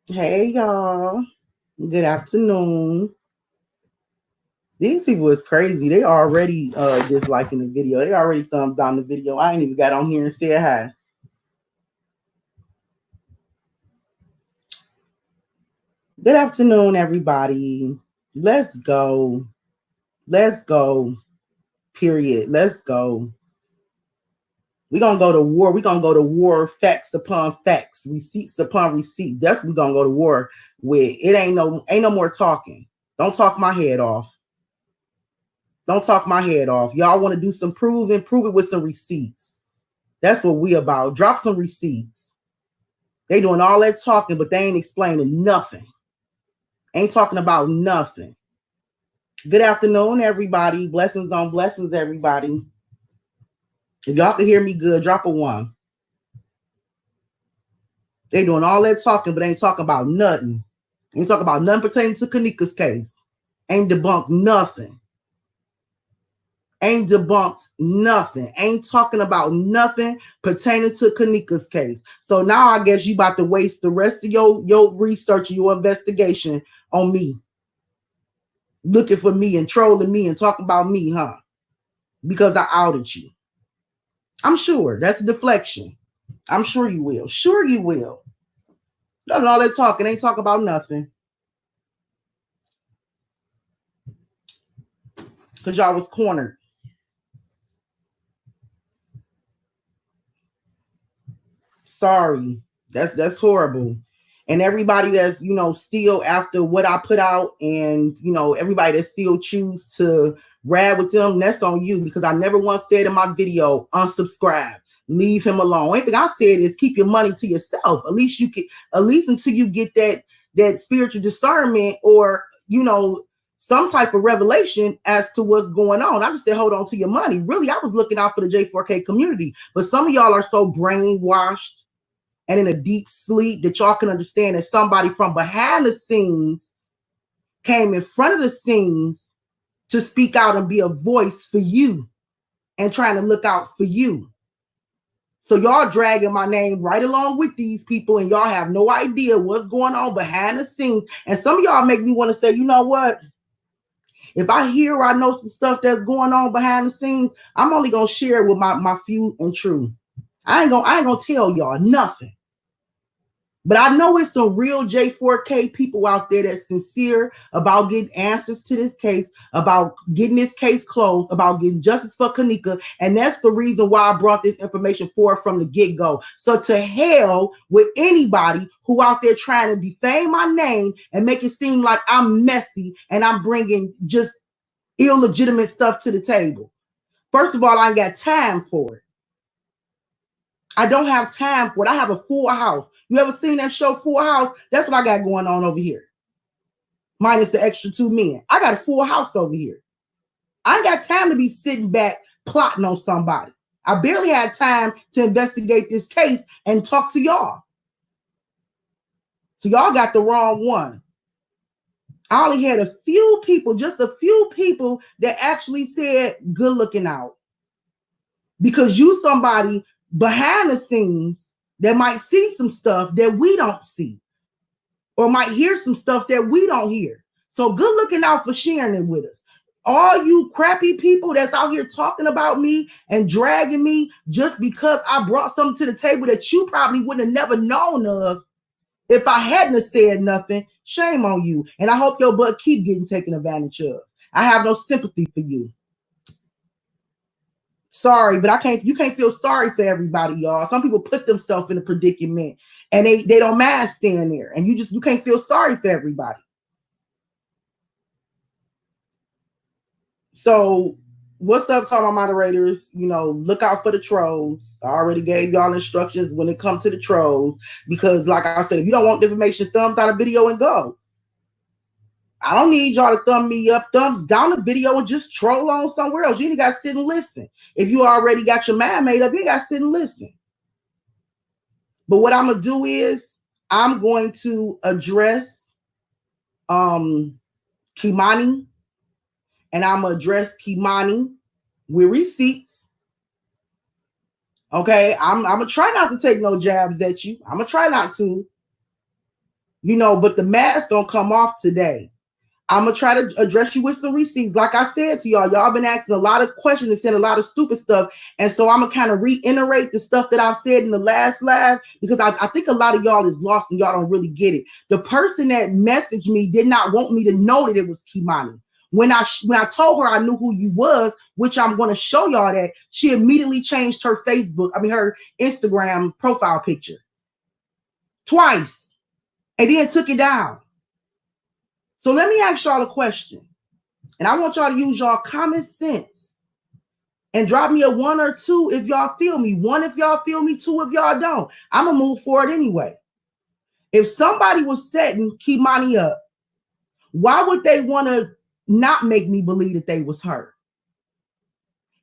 Hey y'all. Good afternoon. These people is crazy. They already disliking the video. They already thumbs down the video. I ain't even got on here and said hi. Good afternoon, everybody. Let's go. Let's go. Period. Let's go. We're gonna go to war. We're gonna go to war, facts upon facts, receipts upon receipts. That's what we're gonna go to war with. It ain't no more talking. Don't talk my head off. Don't talk my head off. Y'all want to do some proving, prove it with some receipts. That's what we about. Drop some receipts. They doing all that talking, but they ain't explaining nothing. Ain't talking about nothing. Good afternoon, everybody. Blessings on blessings, everybody. If y'all can hear me good, drop a one. They doing all that talking, but ain't talking about nothing. Ain't talking about nothing pertaining to Kanika's case. Ain't debunked nothing. Ain't debunked nothing. Ain't talking about nothing pertaining to Kanika's case. So now I guess you about to waste the rest of your research and your investigation on me. Looking for me and trolling me and talking about me, huh? Because I outed you. I'm sure that's a deflection. I'm sure you will. Sure you will. Not all that talking. Ain't talking about nothing. Because y'all was cornered. Sorry. That's horrible. And everybody that's, still after what I put out and, everybody that still choose to rad with them, that's on you because I never once said in my video, unsubscribe, leave him alone. Only thing I said is keep your money to yourself. At least until you get that spiritual discernment or, some type of revelation as to what's going on. I just said, hold on to your money. Really, I was looking out for the J4K community, but some of y'all are so brainwashed and in a deep sleep that y'all can understand that somebody from behind the scenes came in front of the scenes to speak out and be a voice for you and trying to look out for you. So y'all dragging my name right along with these people and y'all have no idea what's going on behind the scenes. And some of y'all make me want to say, you know what? If I hear or I know some stuff that's going on behind the scenes, I'm only gonna share it with my few and true. I ain't gonna tell y'all nothing. But I know it's some real J4K people out there that's sincere about getting answers to this case, about getting this case closed, about getting justice for Kanika. And that's the reason why I brought this information forward from the get-go. So to hell with anybody who out there trying to defame my name and make it seem like I'm messy and I'm bringing just illegitimate stuff to the table. First of all, I ain't got time for it. I don't have time for it. I have a full house. You ever seen that show Full House? That's what I got going on over here. Minus the extra two men. I got a full house over here. I ain't got time to be sitting back plotting on somebody. I barely had time to investigate this case and talk to y'all. So y'all got the wrong one. I only had a few people, just a few people that actually said good looking out. Because you somebody behind the scenes that might see some stuff that we don't see or might hear some stuff that we don't hear. So good looking out for sharing it with us. All you crappy people that's out here talking about me and dragging me just because I brought something to the table that you probably wouldn't have never known of if I hadn't said nothing, shame on you. And I hope your butt keep getting taken advantage of. I have no sympathy for you. Sorry, but you can't feel sorry for everybody, y'all. Some people put themselves in a predicament and they don't mind staying there. And you can't feel sorry for everybody. So what's up to all my moderators? Look out for the trolls. I already gave y'all instructions when it comes to the trolls. Because like I said, if you don't want information, thumbs down the video and go. I don't need y'all to thumb me up, thumbs down the video and just troll on somewhere else. You ain't got to sit and listen. If you already got your mind made up, you ain't got to sit and listen. But what I'm going to do is I'm going to address Kimani, and I'm going to address Kimani with receipts. Okay, I'm going to try not to take no jabs at you. I'm going to try not to. But the mask don't come off today. I'm going to try to address you with some receipts. Like I said to y'all been asking a lot of questions and saying a lot of stupid stuff. And so I'm going to kind of reiterate the stuff that I've said in the last live, because I think a lot of y'all is lost and y'all don't really get it. The person that messaged me did not want me to know that it was Kimani. When I told her I knew who you was, which I'm going to show y'all that, she immediately changed her her Instagram profile picture twice and then took it down. So let me ask y'all a question, and I want y'all to use y'all common sense and drop me a 1 or 2 if y'all feel me. 1 if y'all feel me, 2 if y'all don't. I'm gonna move forward anyway. If somebody was setting Kimani up, why would they want to not make me believe that they was her?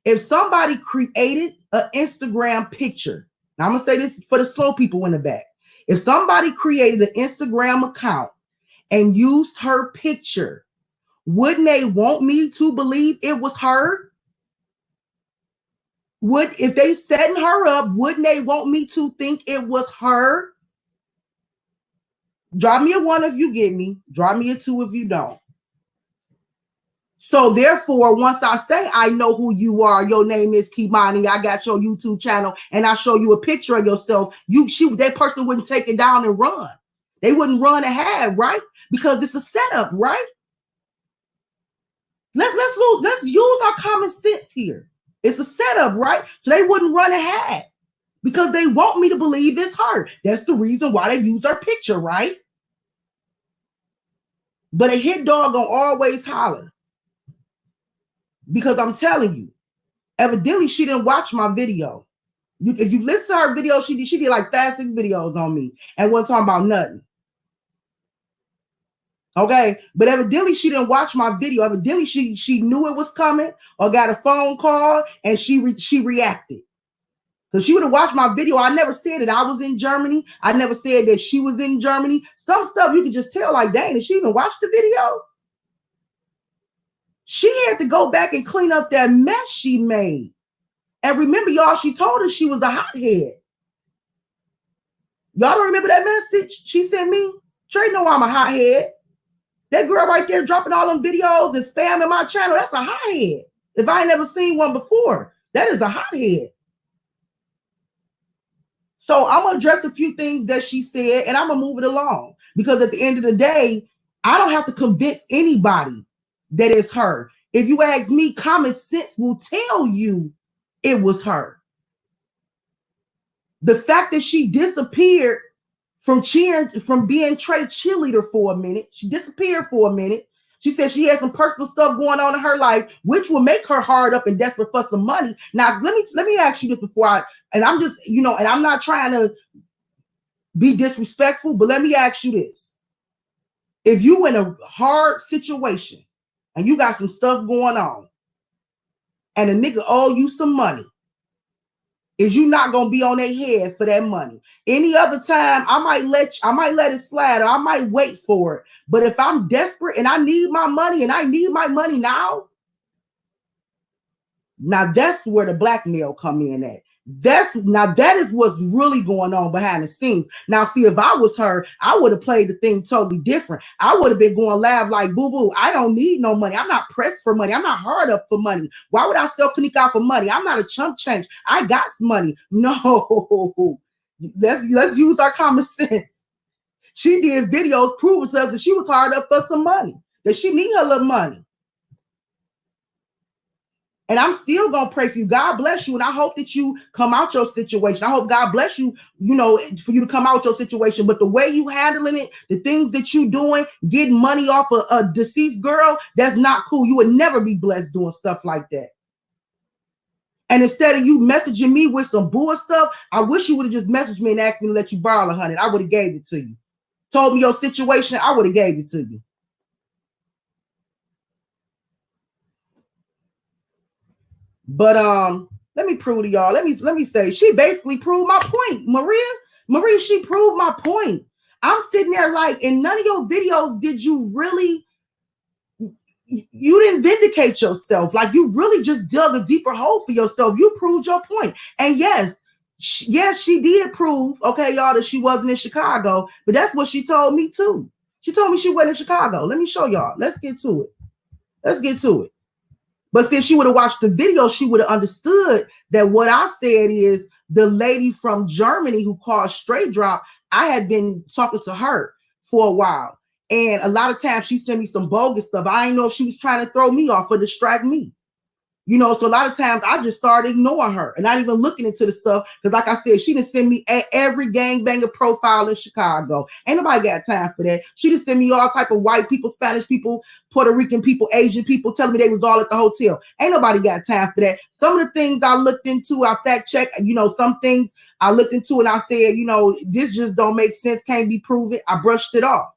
If somebody created an Instagram picture, now I'm gonna say this for the slow people in the back. If somebody created an Instagram account and used her picture, wouldn't they want me to believe it was her? If they setting her up, wouldn't they want me to think it was her? Drop me a 1 if you get me. Drop me a 2 if you don't. So therefore, once I say I know who you are, your name is Kimani, I got your YouTube channel, and I show you a picture of yourself, that person wouldn't take it down and run. They wouldn't run and hide, right? Because it's a setup, right? Let's use our common sense here. It's a setup, right? So they wouldn't run and hide because they want me to believe it's her. That's the reason why they use her picture, right? But a hit dog gonna always holler, because I'm telling you, evidently she didn't watch my video. If you listen to her video, she did like 5, 6 videos on me and wasn't talking about nothing. Okay, but evidently she didn't watch my video. Evidently she knew it was coming or got a phone call and she reacted. Because she would have watched my video. I never said that I was in Germany. I never said that she was in Germany. Some stuff you can just tell, like, dang, did she even watch the video? She had to go back and clean up that mess she made. And remember, y'all, she told us she was a hothead. Y'all don't remember that message she sent me? Trey know I'm a hothead. That girl right there dropping all them videos and spamming my channel, that's a hothead. If I ain't never seen one before, that is a hothead. So I'm going to address a few things that she said, and I'm going to move it along. Because at the end of the day, I don't have to convince anybody that it's her. If you ask me, common sense will tell you it was her. The fact that she disappeared from being Trey cheerleader for a minute. She disappeared for a minute. She said she had some personal stuff going on in her life, which will make her hard up and desperate for some money. Now, let me ask you this before and I'm just, and I'm not trying to be disrespectful, but let me ask you this. If you in a hard situation and you got some stuff going on and a nigga owe you some money, is you not gonna be on their head for that money? Any other time, I might let it slide, or I might wait for it. But if I'm desperate and I need my money and I need my money now that's where the blackmail come in at. That is what's really going on behind the scenes. Now, see, if I was her, I would have played the thing totally different. I would have been going live like, boo-boo, I don't need no money. I'm not pressed for money. I'm not hard up for money. Why would I sell Kanika for money? I'm not a chump change. I got some money. No, let's use our common sense. She did videos proving to us that she was hard up for some money, that she need her little money. And I'm still going to pray for you. God bless you. And I hope that you come out your situation. I hope God bless you, for you to come out your situation. But the way you handling it, the things that you doing, getting money off of a deceased girl, that's not cool. You would never be blessed doing stuff like that. And instead of you messaging me with some bull stuff, I wish you would have just messaged me and asked me to let you borrow $100. I would have gave it to you. Told me your situation, I would have gave it to you. But let me prove to y'all. Let me say, she basically proved my point. Maria, she proved my point. I'm sitting there like, in none of your videos did you really, you didn't vindicate yourself. Like, you really just dug a deeper hole for yourself. You proved your point. And yes, Yes, she did prove, okay, y'all, that she wasn't in Chicago, but that's what she told me too. She told me she wasn't in Chicago. Let me show y'all. Let's get to it. Let's get to it. But since she would have watched the video, she would have understood that what I said is the lady from Germany who called Straight Drop, I had been talking to her for a while. And a lot of times she sent me some bogus stuff. I didn't know if she was trying to throw me off or distract me. You know, so a lot of times I just started ignoring her and not even looking into the stuff. Because like I said, she didn't send me every gangbanger profile in Chicago. Ain't nobody got time for that. She didn't send me all type of white people, Spanish people, Puerto Rican people, Asian people telling me they was all at the hotel. Ain't nobody got time for that. Some of the things I looked into, I fact checked, you know, some things I looked into and I said, you know, this just don't make sense, can't be proven. I brushed it off.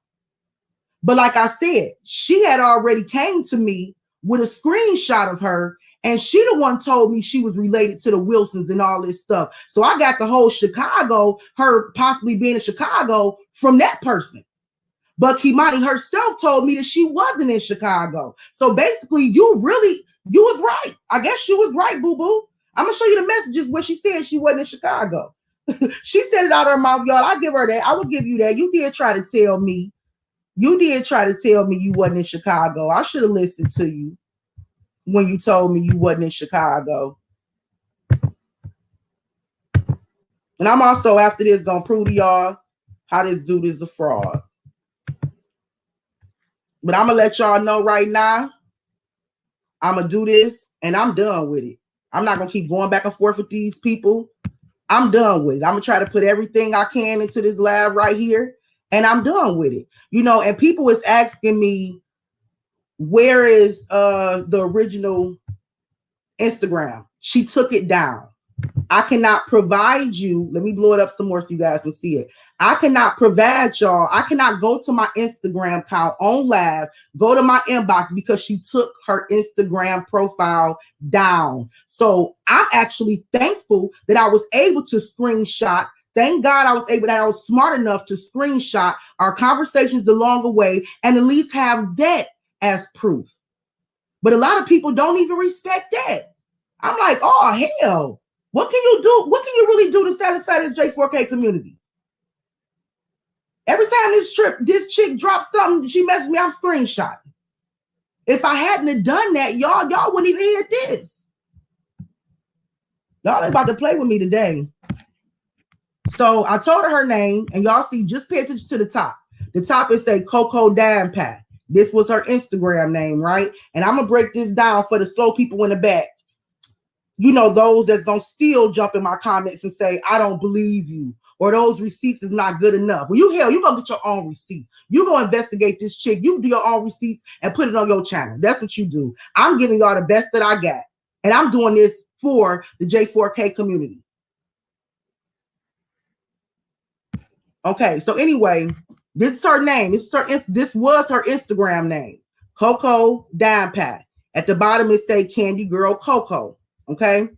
But like I said, she had already came to me with a screenshot of her. And she the one told me she was related to the Wilsons and all this stuff. So I got the whole Chicago, her possibly being in Chicago from that person. But Kimani herself told me that she wasn't in Chicago. So basically, you was right. I guess you was right, boo-boo. I'm going to show you the messages where she said she wasn't in Chicago. She said it out of her mouth, y'all. I give her that. I will give you that. You did try to tell me. You did try to tell me you wasn't in Chicago. I should have listened to you when you told me you wasn't in Chicago. And I'm also, after this, going to prove to y'all how this dude is a fraud. But I'm going to let y'all know right now, I'm going to do this, and I'm done with it. I'm not going to keep going back and forth with these people. I'm done with it. I'm going to try to put everything I can into this lab right here, and I'm done with it. You know, and people was asking me, where is the original Instagram? She took it down. I cannot provide you. Let me blow it up some more so you guys can see it. I cannot provide y'all. I cannot go to my Instagram account on live, go to my inbox because she took her Instagram profile down. So I'm actually thankful that I was able to screenshot. Thank God I was smart enough to screenshot our conversations along the way and at least have that as proof. But a lot of people don't even respect that. I'm like, oh, hell. What can you do? What can you really do to satisfy this J4K community? Every time this chick drops something, she messes me, I'm screenshotting. If I hadn't have done that, y'all wouldn't even hear this. Y'all ain't about to play with me today. So I told her name, and y'all see, just pay attention to the top. The top is say Coco Dime Pat. This was her Instagram name, right? And I'm gonna break this down for the slow people in the back. You know, those that's gonna still jump in my comments and say, I don't believe you, or those receipts is not good enough. Well, you gonna get your own receipts. You gonna investigate this chick. You do your own receipts and put it on your channel. That's what you do. I'm giving y'all the best that I got. And I'm doing this for the J4K community. Okay, so anyway, this is her name. This was her Instagram name, Coco Dime Pat. At the bottom, it say Candy Girl Coco. Okay,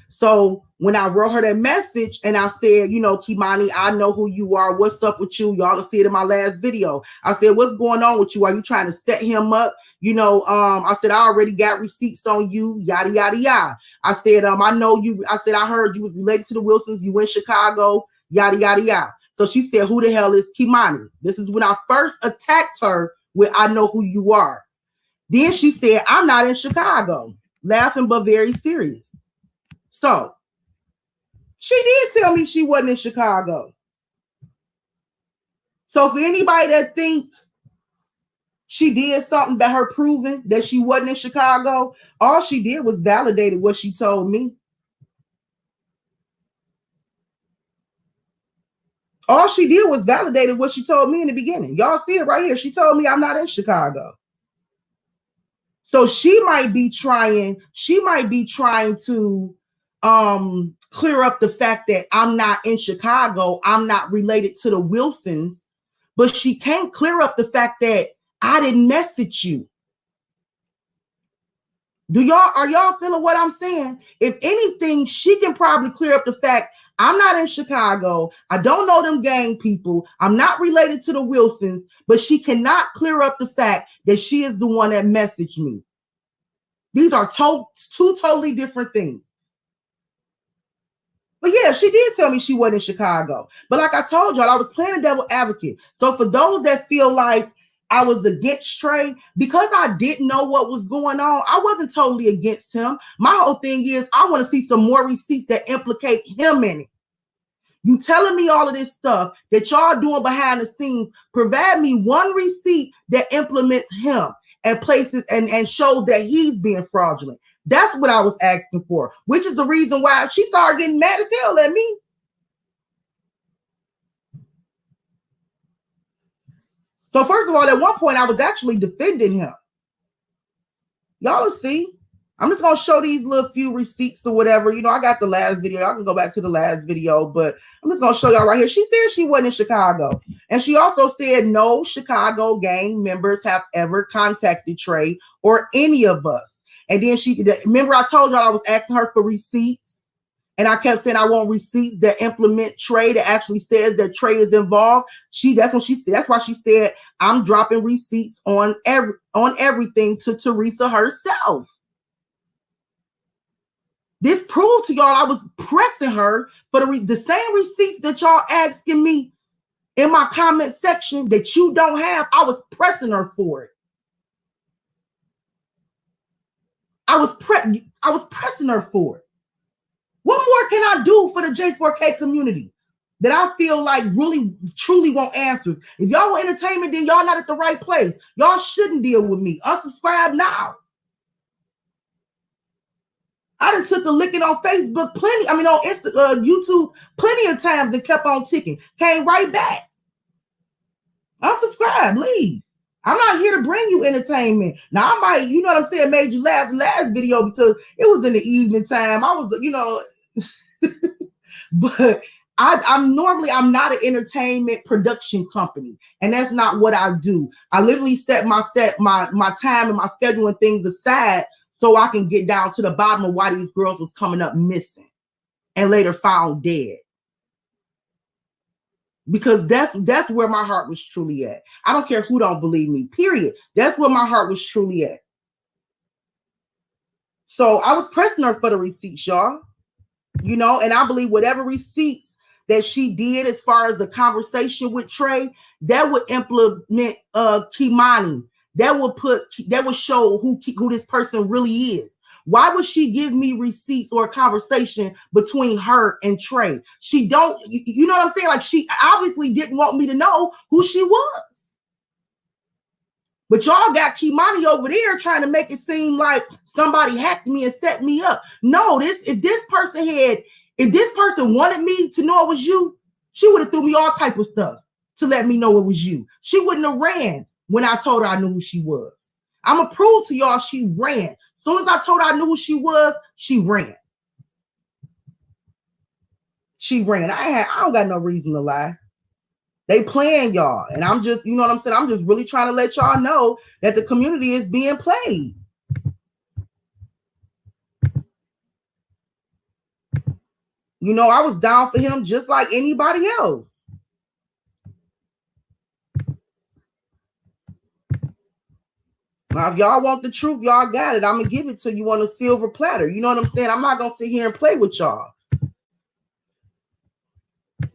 so when I wrote her that message and I said, you know, Kimani, I know who you are. What's up with you? Y'all will see it in my last video. I said, what's going on with you? Are you trying to set him up? You know, I said, I already got receipts on you, yada, yada, yada. I said, I know you. I said, I heard you was related to the Wilsons. You in Chicago, yada, yada, yada. So she said, who the hell is Kimani? This is when I first attacked her with, I know who you are. Then she said, I'm not in Chicago. Laughing, but very serious. So she did tell me she wasn't in Chicago. So for anybody that think she did something by her proving that she wasn't in Chicago, all she did was validated what she told me. All she did was validated what she told me in the beginning. Y'all see it right here. She told me I'm not in Chicago. So she might be trying to clear up the fact that I'm not in Chicago. I'm not related to the Wilsons, but she can't clear up the fact that I didn't message you. Are y'all feeling what I'm saying? If anything, she can probably clear up the fact I'm not in Chicago. I don't know them gang people. I'm not related to the Wilsons, but she cannot clear up the fact that she is the one that messaged me. These are two totally different things. But yeah, she did tell me she wasn't in Chicago. But like I told y'all, I was playing a devil advocate. So for those that feel like I was against Trey, because I didn't know what was going on, I wasn't totally against him. My whole thing is I want to see some more receipts that implicate him in it. You telling me all of this stuff that y'all doing behind the scenes, provide me one receipt that implements him and places and shows that he's being fraudulent. That's what I was asking for, which is the reason why she started getting mad as hell at me. So first of all, at one point I was actually defending him. Y'all will see. I'm just going to show these little few receipts or whatever. You know, I got the last video. I can go back to the last video, but I'm just going to show y'all right here. She said she wasn't in Chicago. And she also said no Chicago gang members have ever contacted Trey or any of us. And then remember I told y'all I was asking her for receipts. And I kept saying I want receipts that implement Trey, that actually says that Trey is involved. That's what she said. That's why she said I'm dropping receipts on everything to Teresa herself. This proved to y'all I was pressing her for the same receipts that y'all asking me in my comment section that you don't have. I was pressing her for it. I was pressing her for it. What more can I do for the J4K community that I feel like really, truly want answers? If y'all want entertainment, then y'all not at the right place. Y'all shouldn't deal with me. Unsubscribe now. I done took a licking on Facebook plenty. I mean, on YouTube plenty of times and kept on ticking. Came right back. Unsubscribe, leave. I'm not here to bring you entertainment. Now, I might, you know what I'm saying, made you laugh the last video because it was in the evening time. I was, you know, but I'm not an entertainment production company, and that's not what I do. I literally set my time and my schedule and things aside so I can get down to the bottom of why these girls was coming up missing and later found dead. Because that's where my heart was truly at. I don't care who don't believe me, period. That's where my heart was truly at. So I was pressing her for the receipts, y'all. You know, and I believe whatever receipts that she did as far as the conversation with Trey, that would implement Kimani. That would show who this person really is. Why would she give me receipts or a conversation between her and Trey? She don't, you know what I'm saying? Like, she obviously didn't want me to know who she was. But y'all got Kimani over there trying to make it seem like somebody hacked me and set me up. No, if this person wanted me to know it was you, she would have threw me all type of stuff to let me know it was you. She wouldn't have ran when I told her I knew who she was. I'm going to prove to y'all she ran. As soon as I told her I knew who she was, she ran. She ran. I don't got no reason to lie. They playing y'all. And I'm just, you know what I'm saying? I'm just really trying to let y'all know that the community is being played. You know, I was down for him just like anybody else. Now, if y'all want the truth, y'all got it. I'm going to give it to you on a silver platter. You know what I'm saying? I'm not going to sit here and play with y'all.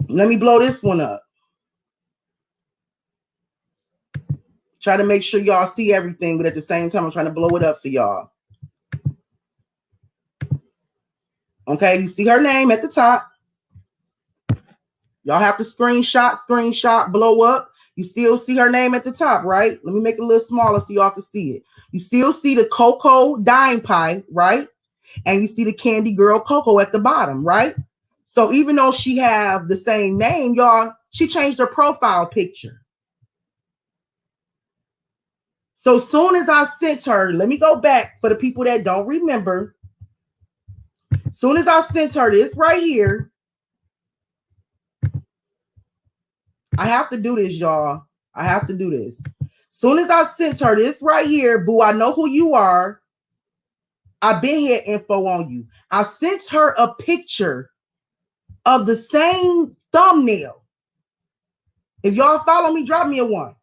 Let me blow this one up. Try to make sure y'all see everything, but at the same time, I'm trying to blow it up for y'all. Okay, you see her name at the top. Y'all have to screenshot, blow up. You still see her name at the top, right? Let me make it a little smaller so y'all can see it. You still see the Coco Dime Pie, right? And you see the Candy Girl Coco at the bottom, right? So even though she have the same name, y'all, she changed her profile picture. So soon as I sent her, let me go back for the people that don't remember. Soon as I sent her this right here, I have to do this, y'all. I have to do this. Soon as I sent her this right here, boo, I know who you are. I've been here info on you. I sent her a picture of the same thumbnail. If y'all follow me, drop me a 1.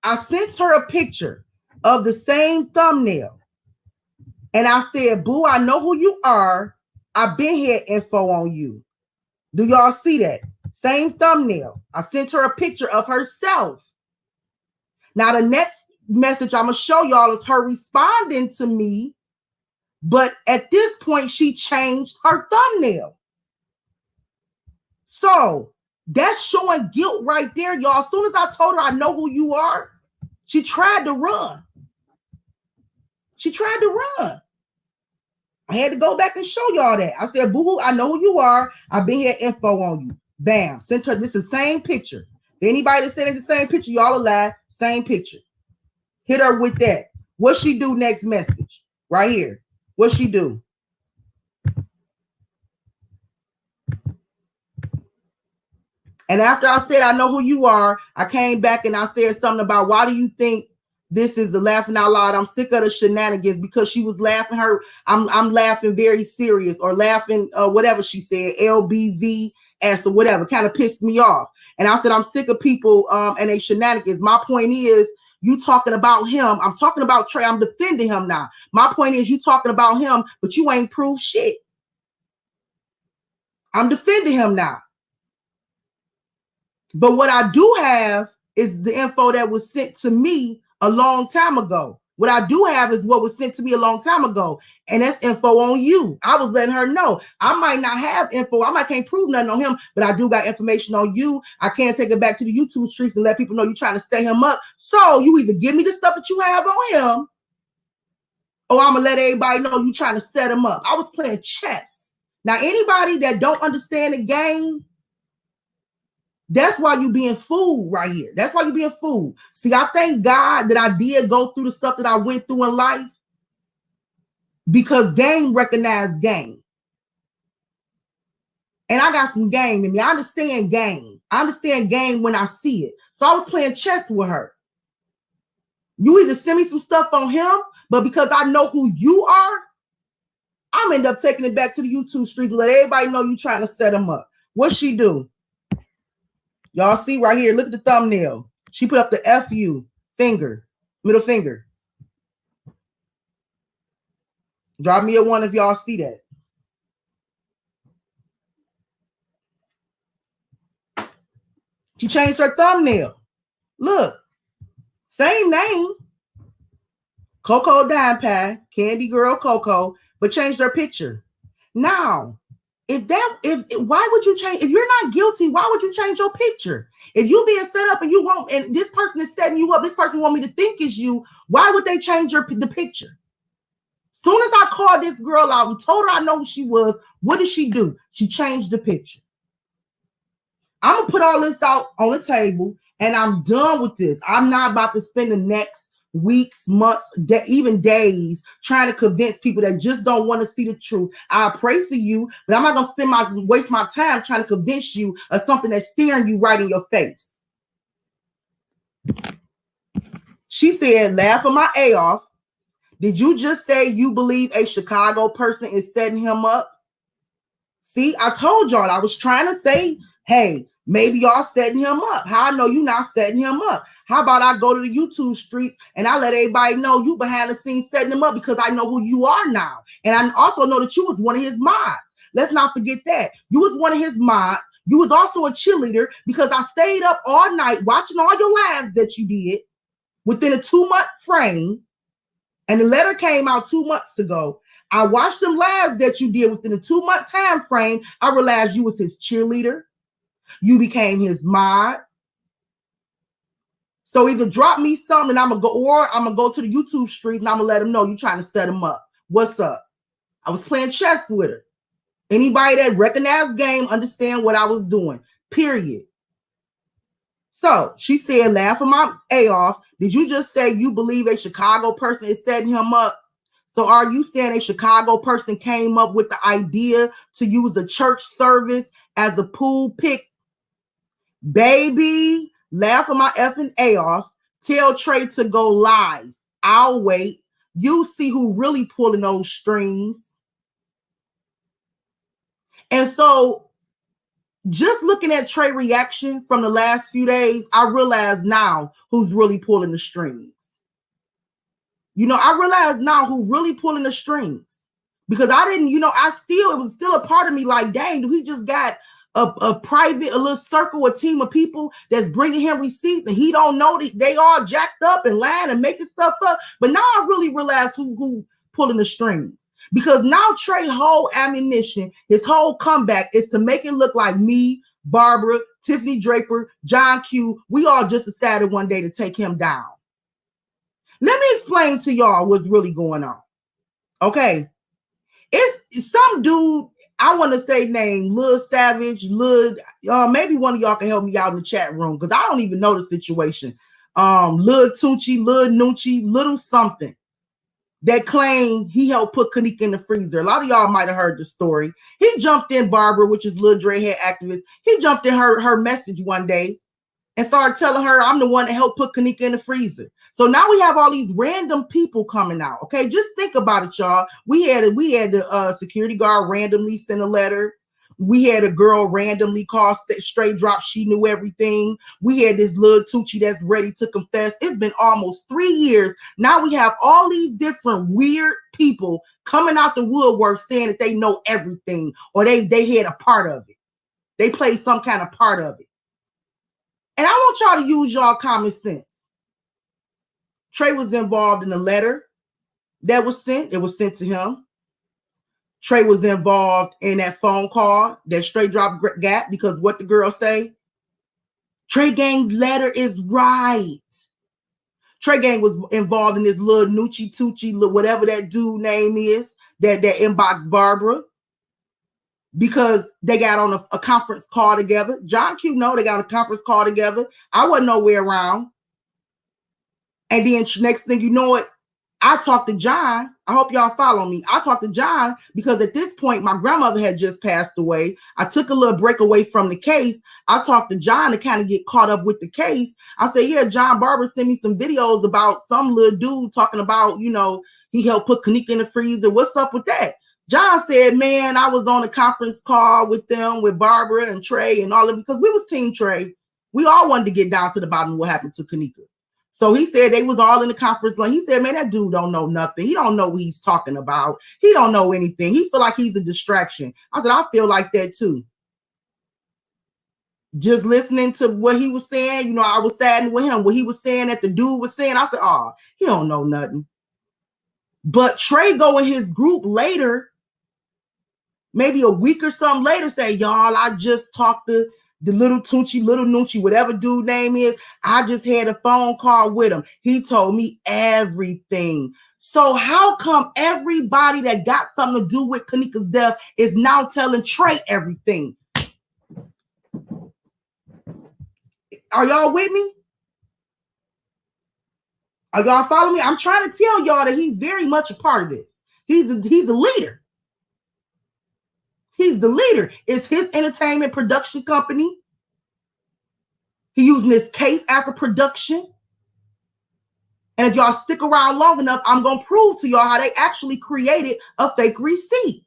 I sent her a picture of the same thumbnail. And I said, boo, I know who you are. I've been here info on you. Do y'all see that? Same thumbnail. I sent her a picture of herself. Now, the next message I'm going to show y'all is her responding to me. But at this point, she changed her thumbnail. So that's showing guilt right there, y'all. As soon as I told her I know who you are, she tried to run. She tried to run. I had to go back and show y'all that. I said, boo-hoo, I know who you are. I've been here info on you. Bam. Sent her. This is the same picture. If anybody that's sending the same picture, y'all alive. Same picture. Hit her with that. What she do next message? Right here. What she do? And after I said, I know who you are, I came back and I said something about, why do you think this is the laughing out loud? I'm sick of the shenanigans, because she was laughing her. I'm laughing very serious, or laughing whatever she said, LBVS or whatever, kind of pissed me off. And I said, I'm sick of people and they shenanigans. My point is, you talking about him. I'm talking about Trey. I'm defending him now. My point is, you talking about him, but you ain't proved shit. I'm defending him now. But what I do have is the info that was sent to me a long time ago. What I do have is what was sent to me a long time ago. And that's info on you. I was letting her know. I might not have info. I might can't prove nothing on him, but I do got information on you. I can't take it back to the YouTube streets and let people know you're trying to set him up. So you either give me the stuff that you have on him, or I'm going to let everybody know you're trying to set him up. I was playing chess. Now, anybody that don't understand the game, that's why you being fooled right here. That's why you being fooled. See, I thank God that I did go through the stuff that I went through in life, because game recognized game. And I got some game in me. I understand game. I understand game when I see it. So I was playing chess with her. You either send me some stuff on him, but because I know who you are, I'm end up taking it back to the YouTube streets and let everybody know you trying to set him up. What she do? Y'all see right here, look at the thumbnail. She put up the FU finger, middle finger. Drop me a 1 if y'all see that. She changed her thumbnail. Look, same name. Coco Dime Pie, Candy Girl Coco, but changed her picture. Now, why would you change? If you're not guilty, why would you change your picture? If you being set up and you won't, and this person is setting you up, this person want me to think is you, why would they change the picture? Soon as I called this girl out and told her I know who she was, what did she do? She changed the picture. I'm gonna put all this out on the table, and I'm done with this. I'm not about to spend the next weeks, months, even days trying to convince people that just don't want to see the truth. I pray for you, but I'm not gonna waste my time trying to convince you of something that's staring you right in your face. She said, laughing my A off. Did you just say you believe a Chicago person is setting him up? See, I told y'all I was trying to say, hey, maybe y'all setting him up. How I know you not setting him up? How about I go to the YouTube streets and I let everybody know you behind the scenes setting him up, because I know who you are now. And I also know that you was one of his mods. Let's not forget that. You was one of his mods. You was also a cheerleader, because I stayed up all night watching all your lives that you did within a 2-month frame. And the letter came out 2 months ago. I watched them lives that you did within a 2-month time frame. I realized you was his cheerleader. You became his mod. So either drop me something and I'm gonna go to the YouTube streets and I'm gonna let them know you trying to set him up. What's up? I was playing chess with her. Anybody that recognized game understand what I was doing. Period. So she said, laughing my A off. Did you just say you believe a Chicago person is setting him up? So are you saying a Chicago person came up with the idea to use a church service as a pool pick? Baby, laughing my effing A off. Tell Trey to go live. I'll wait. You see who really pulling those strings. And so just looking at Trey reaction from the last few days, I realize now who's really pulling the strings. You know, I realize now who really pulling the strings, because I didn't, it was still a part of me like, dang, we just got a private, a little circle, a team of people that's bringing him receipts, and he don't know that they all jacked up and lying and making stuff up. But now I really realize who pulling the strings, because now Trey's whole ammunition, his whole comeback is to make it look like me, Barbara, Tiffany Draper, John Q, we all just decided one day to take him down. Let me explain to y'all what's really going on. Okay, it's some dude, I want to say name Lil Savage, maybe one of y'all can help me out in the chat room, because I don't even know the situation. Lil Tucci, Lil Nucci, little something, that claim he helped put Kanika in the freezer. A lot of y'all might have heard the story. He jumped in Barbara, which is Lil Dreadhead activist. He jumped in her message one day and started telling her, I'm the one that helped put Kanika in the freezer. So now we have all these random people coming out. Okay, just think about it, y'all. We had the security guard randomly send a letter. We had a girl randomly call straight drop. She knew everything. We had this little Tucci that's ready to confess. It's been almost 3 years. Now we have all these different weird people coming out the woodwork saying that they know everything, or they had a part of it. They played some kind of part of it. And I want y'all to use y'all common sense. Trey was involved in a letter that was sent. It was sent to him. Trey was involved in that phone call that straight drop got, because what the girl say? Trey Gang's letter is right. Trey Gang was involved in this little Nucci Tucci, whatever that dude name is, that inboxed Barbara, because they got on a conference call together. John Q know they got on a conference call together. I wasn't nowhere around. And then next thing you know it, I talked to John. I hope y'all follow me. I talked to John because at this point, my grandmother had just passed away. I took a little break away from the case. I talked to John to kind of get caught up with the case. I said, yeah, John Barber sent me some videos about some little dude talking about, he helped put Kanika in the freezer. What's up with that? John said, man, I was on a conference call with them, with Barbara and Trey and all of them, because we was Team Trey. We all wanted to get down to the bottom of what happened to Kanika. So he said they was all in the conference line. He said, man, that dude don't know nothing. He don't know what he's talking about. He don't know anything. He feel like he's a distraction. I said, I feel like that too. Just listening to what he was saying, I was saddened with him. What he was saying that the dude was saying, I said, oh, he don't know nothing. But Trey go in his group later, maybe a week or something later, say, y'all, I just talked to the little Tucci, little Nucci, whatever dude name is. I just had a phone call with him. He told me everything. So how come everybody that got something to do with Kanika's death is now telling Trey everything? Are y'all with me? Are y'all following me? I'm trying to tell y'all that he's very much a part of this. He's a leader. He's the leader. It's his entertainment production company. He using this case as a production. And if y'all stick around long enough, I'm going to prove to y'all how they actually created a fake receipt.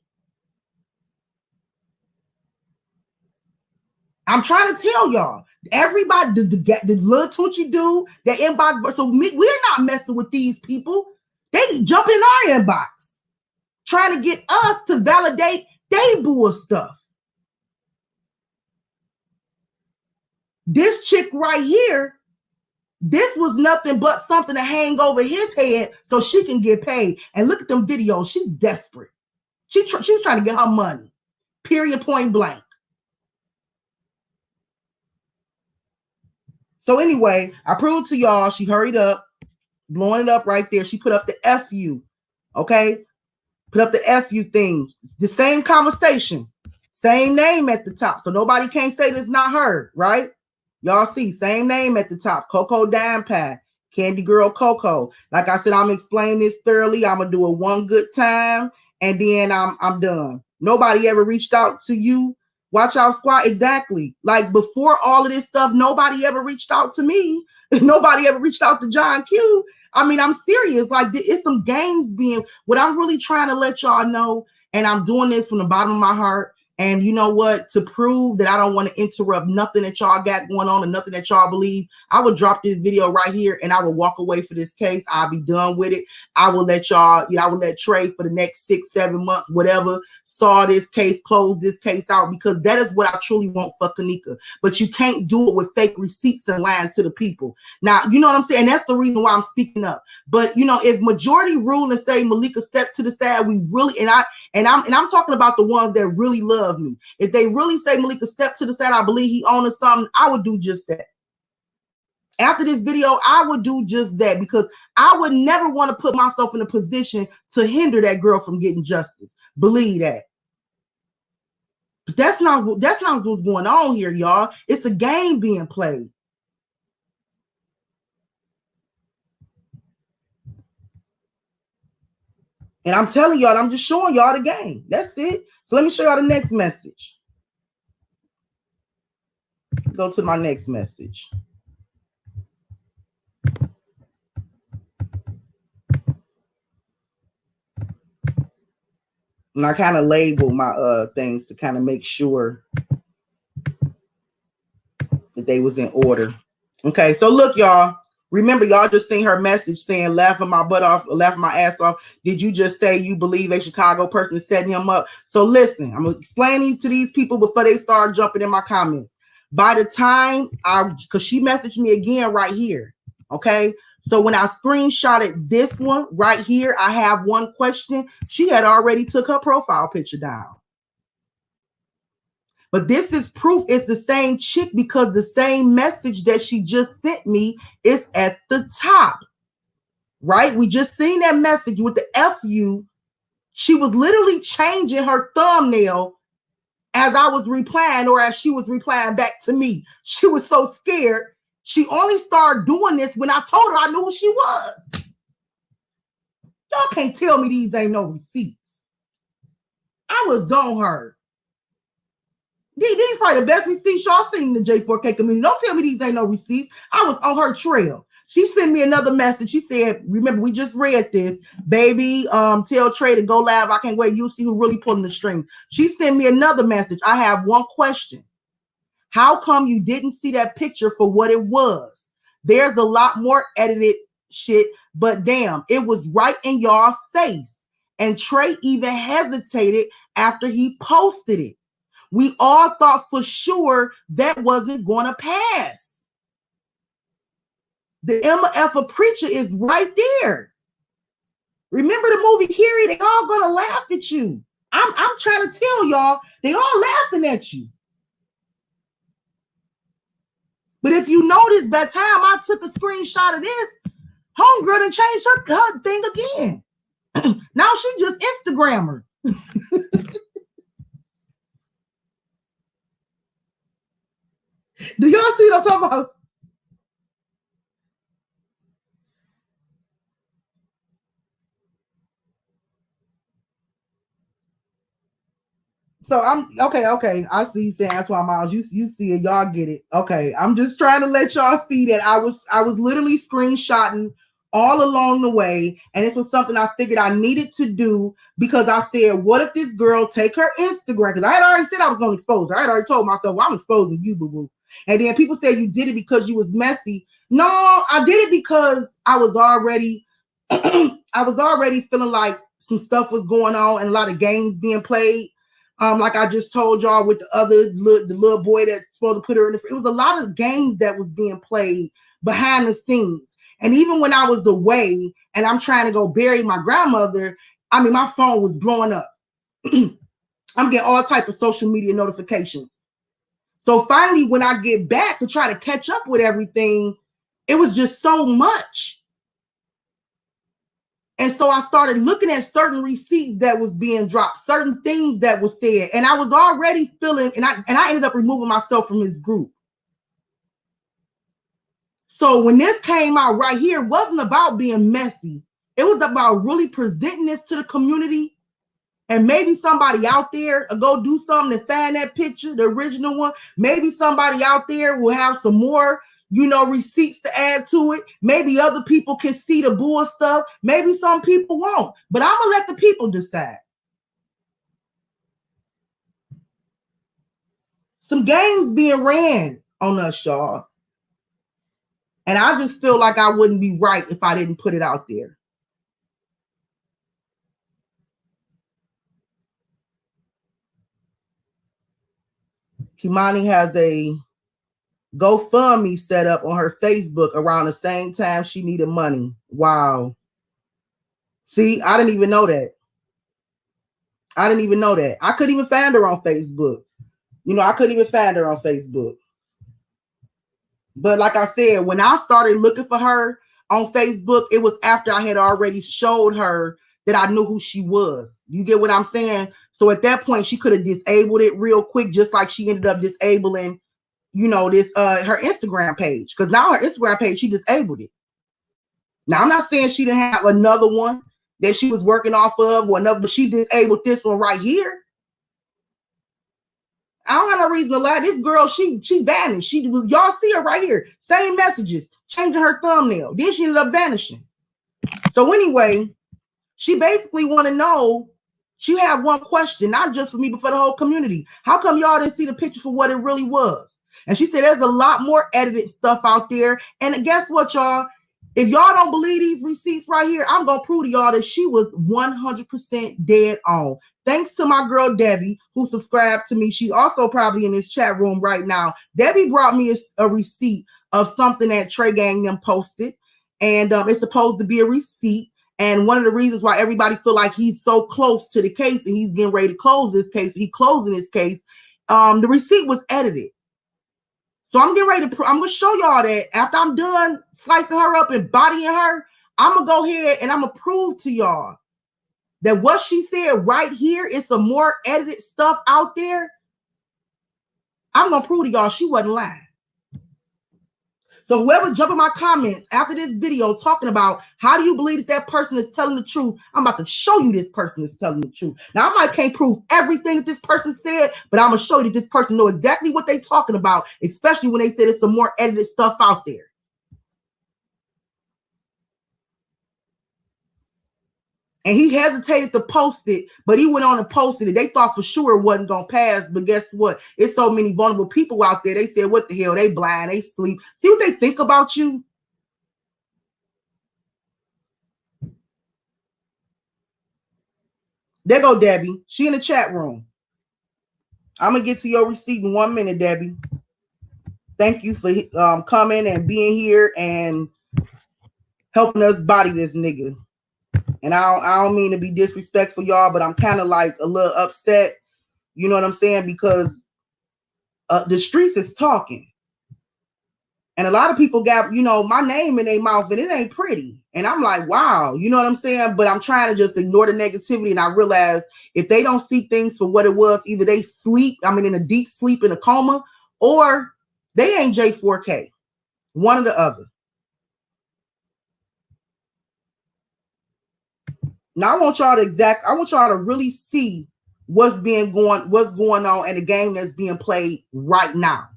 I'm trying to tell y'all. Everybody, the little Tucci dude, the inbox. So we're not messing with these people. They jump in our inbox trying to get us to validate they bull stuff. This chick right here, this was nothing but something to hang over his head so she can get paid. And look at them videos. She's desperate. She was trying to get her money. Period, point blank. So anyway, I proved to y'all she hurried up, blowing it up right there. She put up the FU, okay? Put up the FU thing. The same conversation, same name at the top. So nobody can't say this not her, right? Y'all see, same name at the top. Coco Dime Pie, Candy Girl Coco. Like I said, I'm explaining this thoroughly. I'm gonna do it one good time, and then I'm done. Nobody ever reached out to you. Watch out, squad. Exactly. Like before all of this stuff, nobody ever reached out to me. Nobody ever reached out to John Q. I mean, I'm serious. Like it's some games being. What I'm really trying to let y'all know, and I'm doing this from the bottom of my heart. And you know what? To prove that I don't want to interrupt nothing that y'all got going on and nothing that y'all believe, I would drop this video right here and I will walk away for this case. I'll be done with it. I will let y'all, I will let Trey for the next 6-7 months, whatever, saw this case, close this case out, because that is what I truly want for Kanika. But you can't do it with fake receipts and lying to the people. Now, you know what I'm saying? That's the reason why I'm speaking up. But you know, if majority rule and say, Malika, step to the side, we really, I'm talking about the ones that really love me. If they really say, Malika, step to the side, I believe he owns something, I would do just that. After this video, I would do just that, because I would never want to put myself in a position to hinder that girl from getting justice. Believe that. But that's not what's going on here, y'all. It's a game being played. And I'm telling y'all, I'm just showing y'all the game. That's it. So let me show y'all the next message. Go to my next message. And I kind of label my things to kind of make sure that they was in order. Okay, so look, y'all. Remember, y'all just seen her message saying, laughing my butt off, laughing my ass off. Did you just say you believe a Chicago person is setting him up? So listen, I'm going to explain to these people before they start jumping in my comments. By the time because she messaged me again right here, okay? So when I screenshotted this one right here, I have one question. She had already took her profile picture down. But this is proof it's the same chick, because the same message that she just sent me is at the top, right? We just seen that message with the FU. She was literally changing her thumbnail as I was replying, or as she was replying back to me. She was so scared. She only started doing this when I told her I knew who she was. Y'all can't tell me these ain't no receipts. I was on her. These probably the best receipts y'all seen in the J4K community. Don't tell me these ain't no receipts. I was on her trail. She sent me another message. She said, remember, we just read this. Baby, tell Trey to go live. I can't wait. You'll see who really pulling the strings. She sent me another message. I have one question. How come you didn't see that picture for what it was? There's a lot more edited shit, but damn, it was right in y'all face. And Trey even hesitated after he posted it. We all thought for sure that wasn't going to pass. The MF a preacher is right there. Remember the movie Carrie? They all gonna laugh at you. I'm trying to tell y'all, they all laughing at you. But if you notice, that time I took a screenshot of this, homegirl done changed her thing again. Now she just Instagrammer. Do y'all see what I'm talking about? So I'm okay. I see you saying Antoine Miles. You see it, y'all get it. Okay, I'm just trying to let y'all see that I was literally screenshotting all along the way, and this was something I figured I needed to do, because I said, what if this girl take her Instagram? Because I had already said I was going to expose her. I had already told myself, well, I'm exposing you, boo boo. And then people said you did it because you was messy. No, I did it because I was already feeling like some stuff was going on and a lot of games being played. Like I just told y'all with the little boy that's supposed to put her in it was a lot of games that was being played behind the scenes. And even when I was away and I'm trying to go bury my grandmother, I mean, my phone was blowing up. I'm getting all type of social media notifications. So finally, when I get back to try to catch up with everything, it was just so much. And so I started looking at certain receipts that was being dropped, certain things that was said. And I was already feeling, and I ended up removing myself from this group. So when this came out right here, it wasn't about being messy. It was about really presenting this to the community. And maybe somebody out there will go do something to find that picture, the original one. Maybe somebody out there will have some more, receipts to add to it. Maybe other people can see the bull stuff. Maybe some people won't. But I'm going to let the people decide. Some games being ran on us, y'all. And I just feel like I wouldn't be right if I didn't put it out there. Kimani has a GoFundMe set up on her Facebook around the same time she needed money. Wow. See, I didn't even know that. I didn't even know that. I couldn't even find her on Facebook. You know, I couldn't even find her on Facebook. But like I said, when I started looking for her on Facebook, it was after I had already showed her that I knew who she was. You get what I'm saying? So at that point, she could have disabled it real quick, just like she ended up disabling, you know, this her Instagram page. Because now her Instagram page, she disabled it. Now, I'm not saying she didn't have another one that she was working off of or another, but she disabled this one right here. I don't have no reason to lie. This girl, she vanished. She was, y'all see her right here. Same messages, changing her thumbnail. Then she ended up vanishing. So anyway, she basically want to know, she had one question, not just for me, but for the whole community. How come y'all didn't see the picture for what it really was? And she said there's a lot more edited stuff out there. And guess what, y'all? If y'all don't believe these receipts right here, I'm going to prove to y'all that she was 100% dead on. Thanks to my girl, Debbie, who subscribed to me. She's also probably in this chat room right now. Debbie brought me a receipt of something that Trey Gang them posted. And it's supposed to be a receipt. And one of the reasons why everybody feel like he's so close to the case and he's getting ready to close this case, he closing this case, the receipt was edited. So I'm getting ready to, I'm going to show y'all that after I'm done slicing her up and bodying her, I'm going to go ahead and I'm going to prove to y'all that what she said right here is some more edited stuff out there. I'm going to prove to y'all she wasn't lying. So whoever jump in my comments after this video talking about how do you believe that that person is telling the truth, I'm about to show you this person is telling the truth. Now, I might can't prove everything that this person said, but I'm going to show you that this person know exactly what they're talking about, especially when they say there's some more edited stuff out there. And he hesitated to post it, but he went on and posted it. They thought for sure it wasn't going to pass, but guess what? It's so many vulnerable people out there. They said, what the hell? They blind, they sleep. See what they think about you? There go Debbie. She in the chat room. I'm going to get to your receipt in 1 minute, Debbie. Thank you for coming and being here and helping us body this nigga. And I don't mean to be disrespectful, y'all, but I'm kind of like a little upset. You know what I'm saying? Because the streets is talking. And a lot of people got, you know, my name in their mouth and it ain't pretty. And I'm like, wow, you know what I'm saying? But I'm trying to just ignore the negativity. And I realize if they don't see things for what it was, either they sleep, I mean, in a deep sleep, in a coma, or they ain't J4K. One or the other. Now I want y'all to really see what's going on in the game that's being played right now.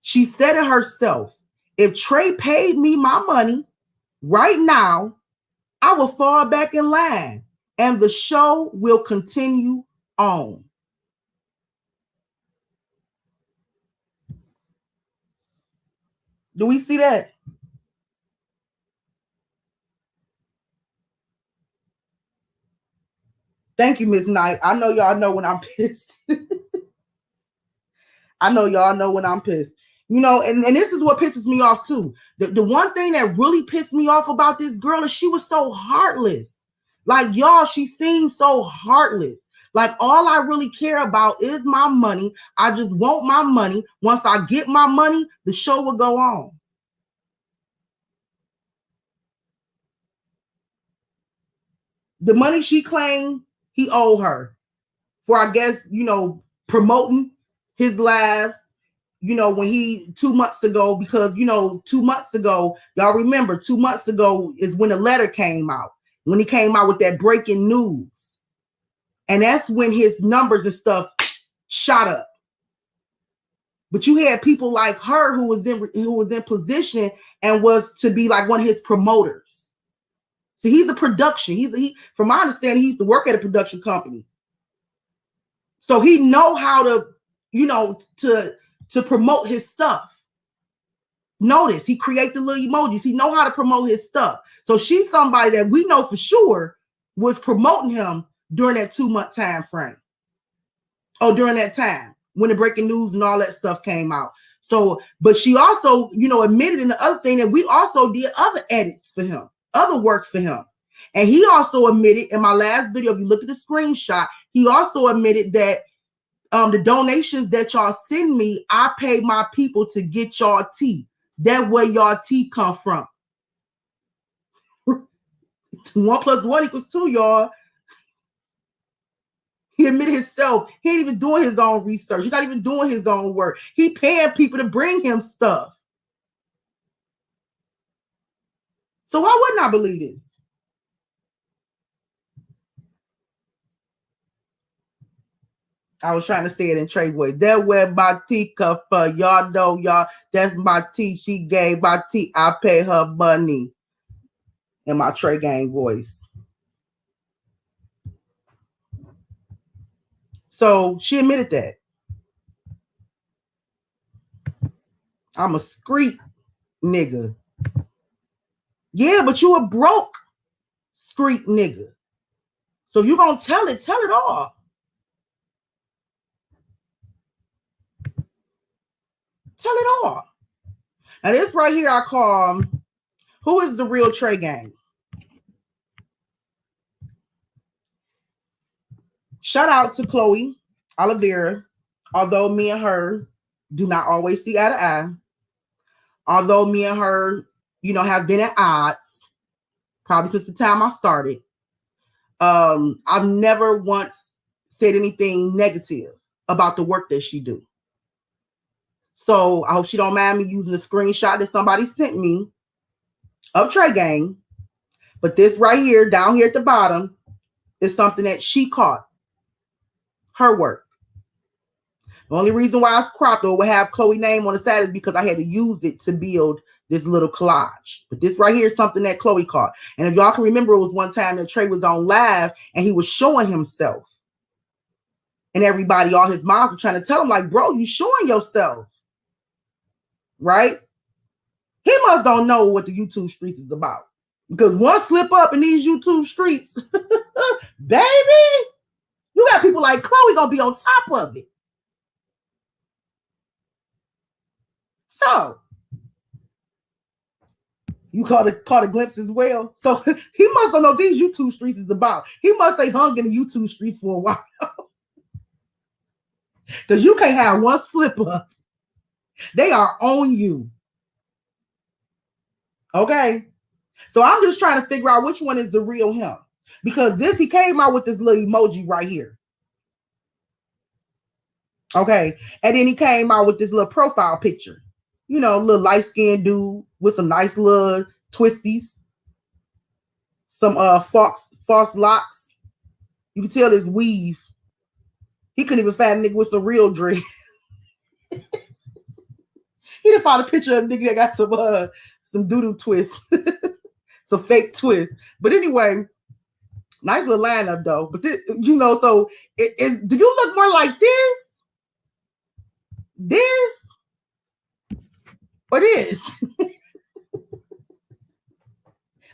She said it herself. If Trey paid me my money right now, I will fall back in line and the show will continue on. Do we see that? Thank you, Miss Knight. I know y'all know when I'm pissed. I know y'all know when I'm pissed. You know, and this is what pisses me off too. The one thing that really pissed me off about this girl is she was so heartless. Like, y'all, she seems so heartless. Like, all I really care about is my money. I just want my money. Once I get my money, the show will go on. The money she claimed he owed her for, I guess, you know, promoting his lives, you know, when he 2 months ago, because, you know, 2 months ago, y'all remember 2 months ago is when the letter came out, when he came out with that breaking news. And that's when his numbers and stuff shot up. But you had people like her who was in position and was to be like one of his promoters. See, he's a production. He from my understanding, he used to work at a production company. So he know how to, you know, to promote his stuff. Notice he create the little emojis. He know how to promote his stuff. So she's somebody that we know for sure was promoting him during that 2 month time frame. Oh, during that time. when the breaking news and all that stuff came out. So, but she also, you know, admitted in the other thing that we also did other edits for him, other work for him. And he also admitted in my last video, if you look at the screenshot, he also admitted that the donations that y'all send me, I pay my people to get y'all tea. That where y'all tea come from. 1 + 1 = 2, y'all. He admitted himself. He ain't even doing his own research. He's not even doing his own work. He paying people to bring him stuff. So why wouldn't I believe this? I was trying to say it in Trey voice. That where my tea come from. Y'all know, y'all. That's my tea. She gave my tea. I pay her money. In my Trey gang voice. So she admitted that. I'm a street nigga. Yeah, but you a broke street nigga. So if you gonna tell it all. Tell it all. Now this right here I call, who is the real Trey gang? Shout out to Chloe Oliveira. Although me and her do not always see eye to eye. Although me and her, you know, have been at odds, probably since the time I started. I've never once said anything negative about the work that she do. So I hope she don't mind me using the screenshot that somebody sent me of Trey Gang. But this right here, down here at the bottom, is something that she caught. Her work. The only reason why it's cropped or would have Chloe name on the side is because I had to use it to build this little collage. But this right here is something that Chloe caught. And if y'all can remember, it was one time that Trey was on live and he was showing himself. And everybody, all his moms were trying to tell him, like, bro, you showing yourself. Right? He must don't know what the YouTube streets is about. Because one slip up in these YouTube streets, baby, you got people like Chloe gonna be on top of it. So you caught a glimpse as well. So he must don't know what these YouTube streets is about. He must say hung in the YouTube streets for a while. Because you can't have one slip up. They are on you. Okay. So I'm just trying to figure out which one is the real him. Because he came out with this little emoji right here. Okay. And then he came out with this little profile picture. You know, little light-skinned dude with some nice little twisties. Some false locks. You can tell his weave. He couldn't even find a nigga with some real dread. He didn't find a picture of a nigga that got some doo-doo twists. Some fake twists. But anyway, nice little lineup though. But this, you know, so do you look more like this? This? Or this?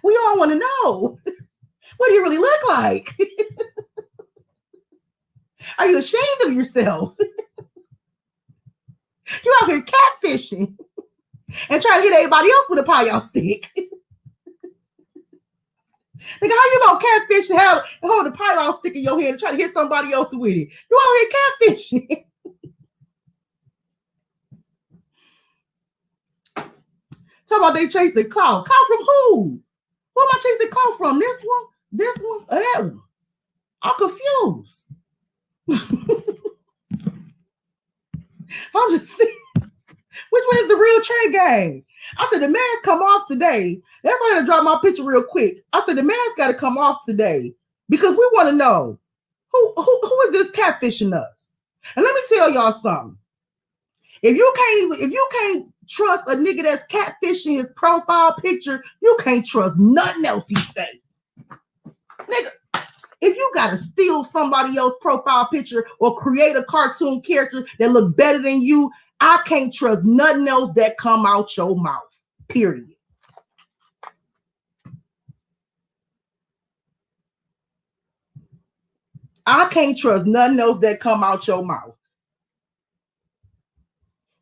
We all want to know. What do you really look like? Are you ashamed of yourself? You out here catfishing and trying to hit everybody else with a pie stick. Nigga, how you gonna catfish and hold a pie stick in your hand and try to hit somebody else with it? You out here catfishing. Talk about they chasing clout. Clout from who? Who am I chasing clout from? This one? This one? Or that one? I'm confused. I'm just saying, which one is the real Trey gang? I said the mask come off today. That's why I had to drop my picture real quick. I said the mask got to come off today because we want to know who is this catfishing us. And let me tell y'all something. If you can't trust a nigga that's catfishing his profile picture, you can't trust nothing else he say. Nigga, if you gotta steal somebody else's profile picture or create a cartoon character that look better than you, I can't trust nothing else that come out your mouth. Period. I can't trust nothing else that come out your mouth.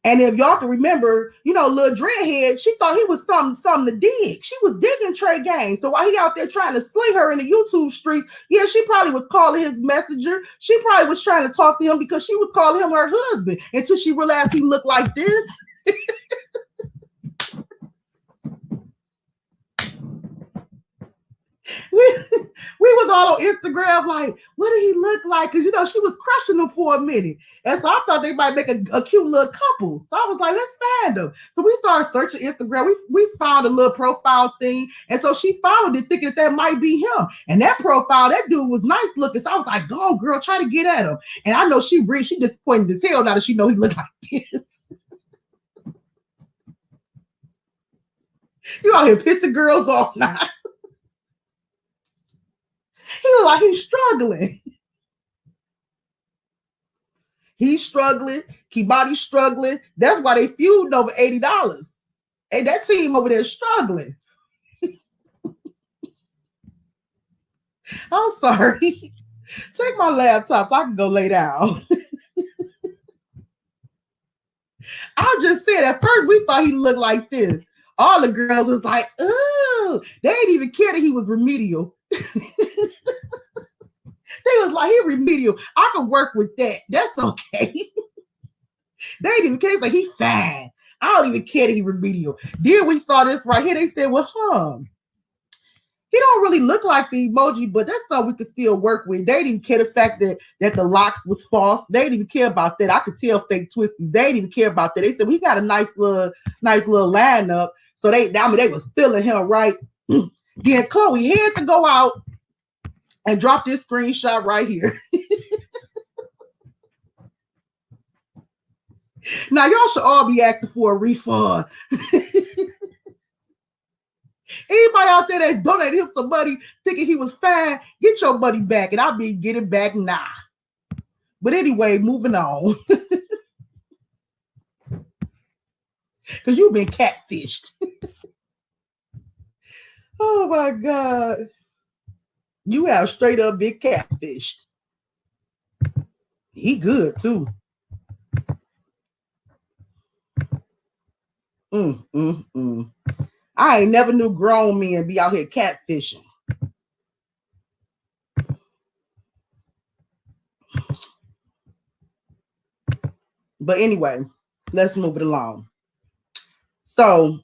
And if y'all can remember, little dreadhead, she thought he was something to dig. She was digging Trey Gang. So while he out there trying to slay her in the YouTube streets, yeah, she probably was calling his messenger. She probably was trying to talk to him because she was calling him her husband until she realized he looked like this. we was all on Instagram like, what did he look like? Because, she was crushing him for a minute. And so I thought they might make a cute little couple. So I was like, let's find them. So we started searching Instagram. We found a little profile thing. And so she followed it thinking that might be him. And that profile, that dude was nice looking. So I was like, go on, girl, try to get at him. And I know she disappointed as hell now that she know he looked like this. You out here pissing girls off now. He look like he's struggling. He's struggling. Kibati's struggling. That's why they feuding over $80. Hey, that team over there is struggling. I'm sorry. Take my laptop so I can go lay down. I just said at first we thought he looked like this. All the girls was like, oh, they didn't even care that he was remedial. They was like, he remedial. I can work with that. That's okay. They didn't even care. It's like, he fine. I don't even care that he remedial. Then we saw this right here. They said, well, he don't really look like the emoji, but that's something we could still work with. They didn't even care the fact that the locks was false. They didn't even care about that. I could tell fake twisties. They didn't even care about that. They said, we got a nice little lineup. So they was feeling him right. Then Chloe had to go out and drop this screenshot right here. Now, y'all should all be asking for a refund. Anybody out there that donated him some money thinking he was fine, get your money back. And I'll be getting back now. But anyway, moving on. Because you've been catfished. Oh, my God. You have straight up big catfished. He good too. I ain't never knew grown men be out here catfishing. But anyway, let's move it along. So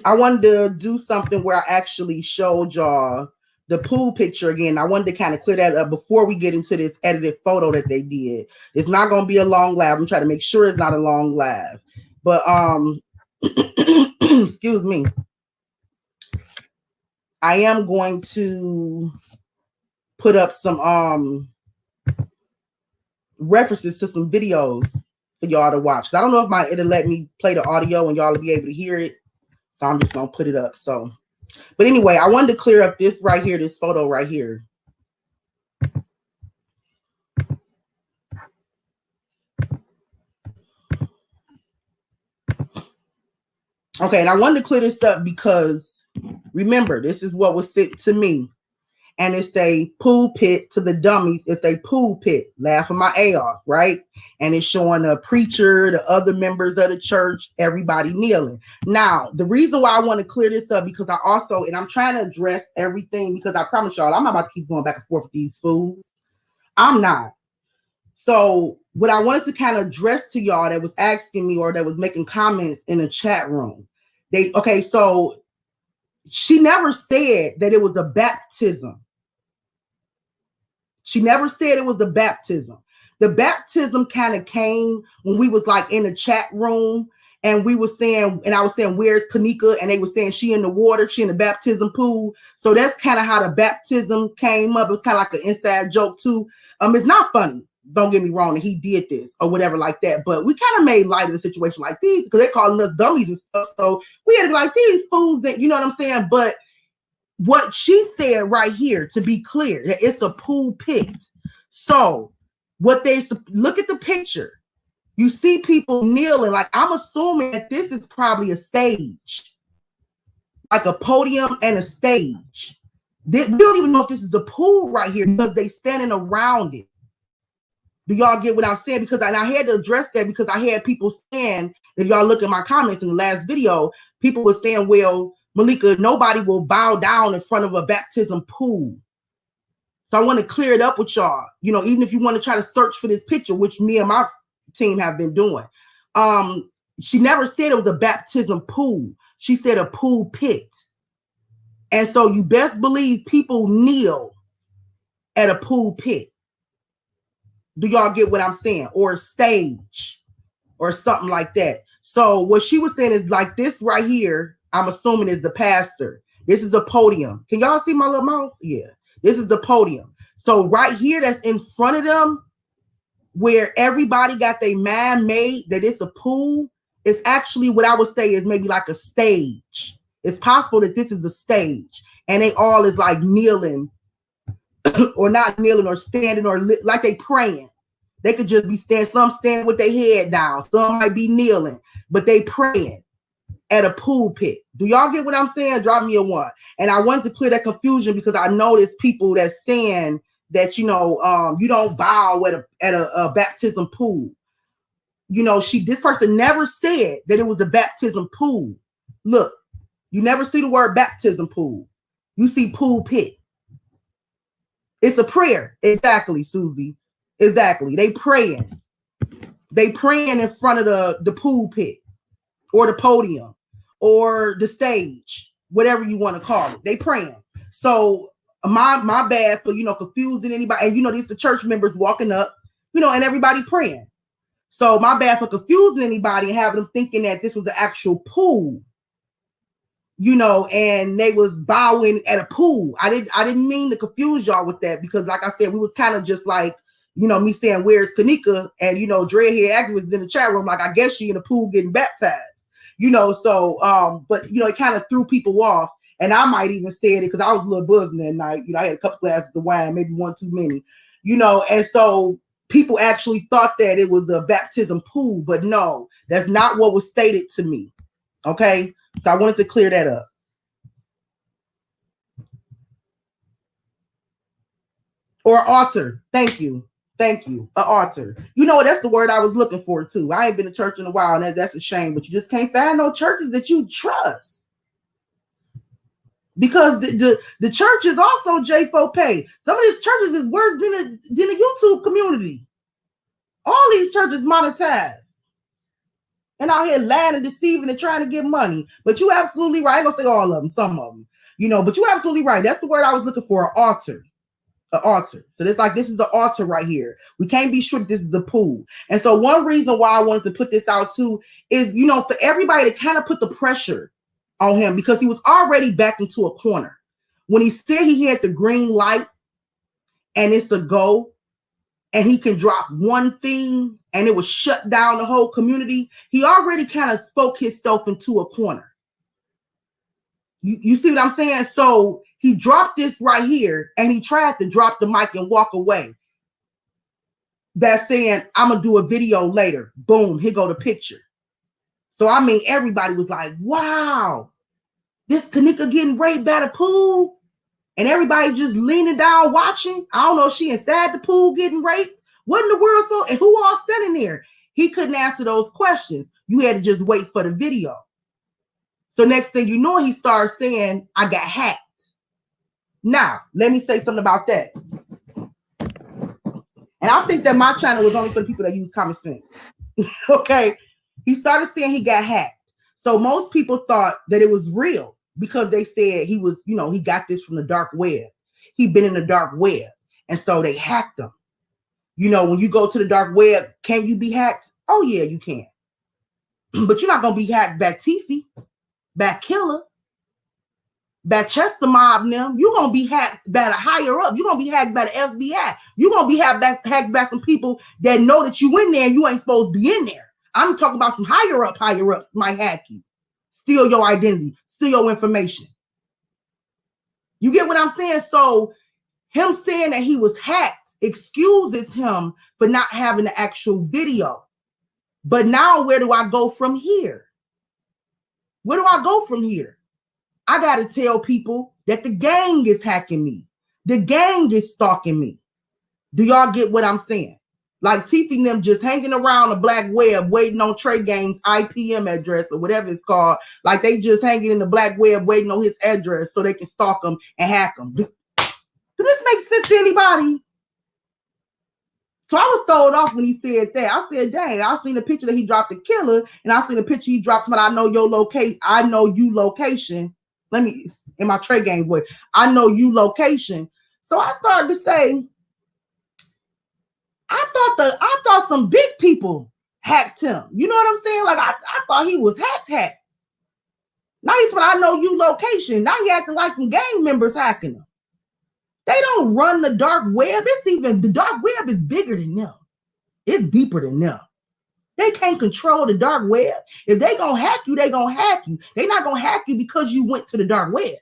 I wanted to do something where I actually showed y'all the pool picture again. I wanted to kind of clear that up before we get into this edited photo that they did. It's not going to be a long live. I'm trying to make sure it's not a long live. But excuse me. I am going to put up some references to some videos for y'all to watch. I don't know if it'll let me play the audio and y'all will be able to hear it. So I'm just going to put it up. So, but anyway, I wanted to clear up this right here, this photo right here. Okay, and I wanted to clear this up because remember, this is what was sent to me. And it's a pool pit to the dummies. It's a pool pit. Laughing my A off, right? And it's showing the preacher, the other members of the church, everybody kneeling. Now, the reason why I want to clear this up because and I'm trying to address everything because I promise y'all, I'm not about to keep going back and forth with these fools. I'm not. So what I wanted to kind of address to y'all that was asking me or that was making comments in the chat room. So she never said that it was a baptism. She never said it was a baptism. The baptism kind of came when we was like in the chat room and we were saying, and I was saying, where's Kanika? And they were saying she in the water, she in the baptism pool. So that's kind of how the baptism came up. It was kind of like an inside joke too. It's not funny. Don't get me wrong that he did this or whatever like that. But we kind of made light of a situation like these because they're calling us dummies and stuff. So we had to be like these fools that, you know what I'm saying? But what she said right here, to be clear, that it's a pool pit. So look at the picture. You see people kneeling. Like I'm assuming that this is probably a stage, like a podium and a stage. We don't even know if this is a pool right here because they standing around it. Do y'all get what I'm saying? Because I had to address that because I had people saying if y'all look at my comments in the last video, people were saying, well, Malika, nobody will bow down in front of a baptism pool. So I want to clear it up with y'all. You know, even if you want to try to search for this picture, which me and my team have been doing. She never said it was a baptism pool. She said a pool pit. And so you best believe people kneel at a pool pit. Do y'all get what I'm saying? Or a stage or something like that. So what she was saying is like this right here, I'm assuming is the pastor. This is a podium. Can y'all see my little mouse? Yeah. This is the podium. So right here that's in front of them, where everybody got their mind made that it's a pool, it's actually what I would say is maybe like a stage. It's possible that this is a stage and they all is like kneeling or not kneeling or standing or like they praying. They could just be standing, some standing with their head down, some might be kneeling, but they praying at a pool pit. Do y'all get what I'm saying? Drop me a 1. And I wanted to clear that confusion because I noticed people that's saying that, you know, you don't bow at a baptism pool. You know, this person never said that it was a baptism pool. Look, you never see the word baptism pool. You see pool pit. It's a prayer. Exactly, Susie. Exactly. They praying. They praying in front of the pool pit or the podium or the stage, whatever you want to call it. They praying. So my bad for, you know, confusing anybody. And, you know, these the church members walking up, you know, and everybody praying. So my bad for confusing anybody and having them thinking that this was an actual pool, you know, and they was bowing at a pool. I didn't mean to confuse y'all with that because, like I said, we was kind of just like, you know, me saying, where's Kanika? And, you know, Dreadhead activist in the chat room, like, I guess she in the pool getting baptized, you know, so, but, you know, it kind of threw people off. And I might even say it because I was a little buzzing that night. You know, I had a couple glasses of wine, maybe one too many, you know, and so people actually thought that it was a baptism pool, but no, that's not what was stated to me. Okay. So I wanted to clear that up. Or altar. Thank you. Thank you. An altar. You know, that's the word I was looking for too. I ain't been to church in a while, and that's a shame, but you just can't find no churches that you trust. Because the church is also J4 pay. Some of these churches is worse than the YouTube community. All these churches monetized. And out here lying and deceiving and trying to get money. But you absolutely right. I ain't gonna say all of them, some of them. You know, but you absolutely right. That's the word I was looking for, an altar. An altar. So it's like, this is the altar right here. We can't be sure this is a pool. And so one reason why I wanted to put this out too is, you know, for everybody to kind of put the pressure on him because he was already back into a corner. When he said he had the green light and it's a go and he can drop one thing and it would shut down the whole community, he already kind of spoke himself into a corner. You see what I'm saying? So he dropped this right here and he tried to drop the mic and walk away. That's saying, I'm going to do a video later. Boom, here go the picture. So, I mean, everybody was like, wow, this Kanika getting raped by the pool. And everybody just leaning down watching. I don't know if she inside the pool getting raped. What in the world supposed, and who all standing there? He couldn't answer those questions. You had to just wait for the video. So next thing you know, he starts saying, I got hacked. Now, let me say something about that. And I think that my channel was only for the people that use common sense. Okay. He started saying he got hacked. So most people thought that it was real because they said he was, you know, he got this from the dark web. He'd been in the dark web. And so they hacked him. You know, when you go to the dark web, can you be hacked? Oh, yeah, you can. But you're not going to be hacked by Tiffy, by Killer, by Chester Mob them. You're going to be hacked by the higher up. You're going to be hacked by the FBI. You're going to be hacked by some people that know that you in there and you ain't supposed to be in there. I'm talking about some higher ups might hack you, steal your identity, steal your information. You get what I'm saying? So him saying that he was hacked excuses him for not having the actual video. But now where do I go from here? Where do I go from here? I got to tell people that the gang is hacking me. The gang is stalking me. Do y'all get what I'm saying? Like Tiffy and them just hanging around the black web waiting on Trey Gaines' IPM address or whatever it's called. Like they just hanging in the black web waiting on his address so they can stalk him and hack him. Do this make sense to anybody? So I was thrown off when he said that. I said, dang, I seen a picture that he dropped a killer, and I seen a picture he dropped, but I know your location. I know you location. Let me, in my Trey Gaines voice, I know you location. So I started to say, I thought some big people hacked him. You know what I'm saying? Like I thought he was hacked. Now he's what I know you location. Now he acting like some gang members hacking him. They don't run the dark web. The dark web is bigger than them. It's deeper than them. They can't control the dark web. If they gonna hack you, they gonna hack you. They not gonna hack you because you went to the dark web.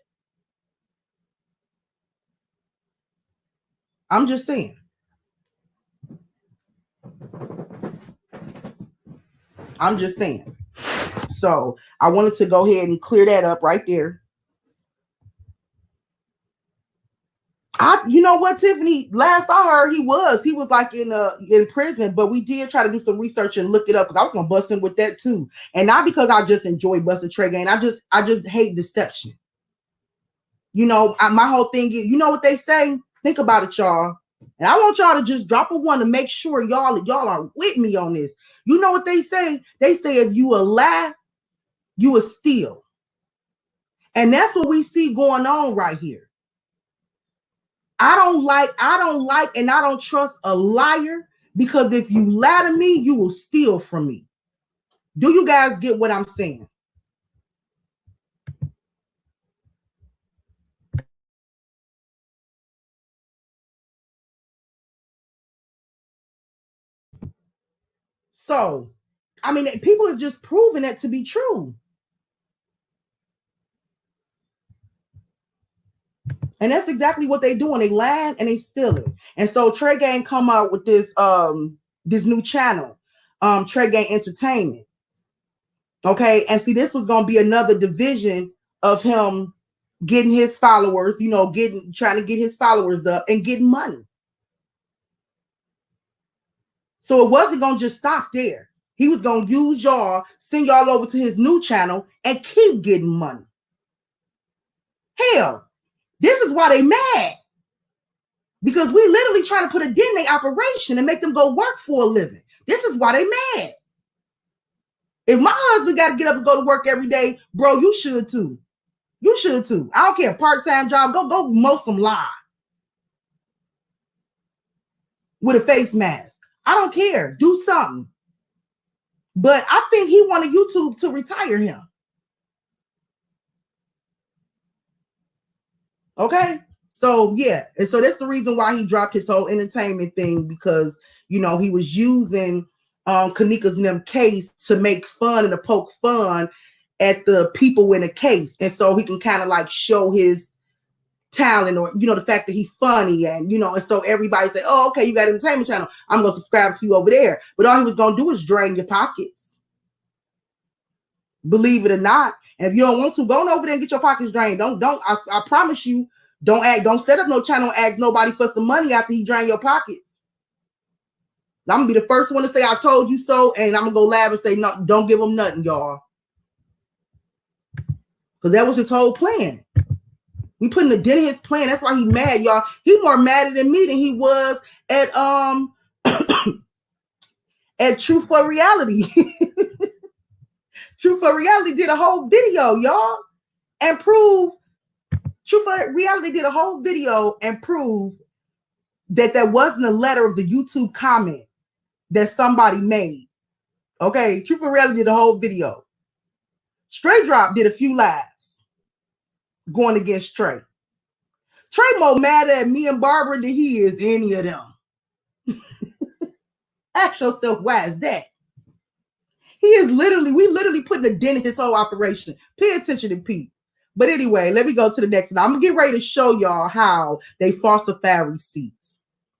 I'm just saying. So I wanted to go ahead and clear that up right there. You know what, Tiffany? Last I heard, he was like in prison, but we did try to do some research and look it up because I was gonna bust him with that too, and not because I just enjoy busting Trey Gaines. I just hate deception. You know, my whole thing is, you know what they say? Think about it, y'all. And I want y'all to just drop a one to make sure y'all are with me on this. You know what they say? They say if you a lie, you a steal, and that's what we see going on right here. I don't like, and I don't trust a liar, because if you lie to me, you will steal from me. Do you guys get what I'm saying? So, I mean, people are just proving that to be true. And that's exactly what they doing. They lying and they stealing. And so Trey Gaines come out with this new channel, Trey Gaines Entertainment. Okay, and see, this was gonna be another division of him getting his followers, you know, trying to get his followers up and getting money. So it wasn't gonna just stop there. He was gonna use y'all, send y'all over to his new channel and keep getting money. Hell, this is why they mad. Because we literally trying to put a dent in their operation and make them go work for a living. This is why they mad. If my husband got to get up and go to work every day, bro, you should too. You should too. I don't care. Part-time job. Go mow some lawn with a face mask. I don't care. Do something. But I think he wanted YouTube to retire him. Okay. So yeah. And so that's the reason why he dropped his whole entertainment thing, because, you know, he was using Kanika's and them case to make fun and to poke fun at the people in a case. And so he can kind of like show his talent, or, you know, the fact that he's funny, and, you know, and so everybody say, oh, okay, you got an entertainment channel, I'm going to subscribe to you over there. But all he was going to do is drain your pockets. Believe it or not. And if you don't want to, go on over there and get your pockets drained. I promise you, don't set up no channel and ask nobody for some money after he drain your pockets. I'm gonna be the first one to say I told you so, and I'm gonna go live and say, no, don't give him nothing, y'all. Because that was his whole plan. We putting a dent in his plan. That's why he mad, y'all. He more mad than me than he was at at Truth for Reality. Truth for Reality did a whole video, y'all, and prove Truth for Reality did a whole video and prove that there wasn't a letter of the YouTube comment that somebody made. Okay, Truth for Reality did a whole video. Straight Drop did a few lives going against Trey. Trey more mad at me and Barbara than he is any of them. Ask yourself, why is that? We literally putting a dent in his whole operation. Pay attention to Pete. But anyway, let me go to the next one. I'm gonna get ready to show y'all how they falsify receipts.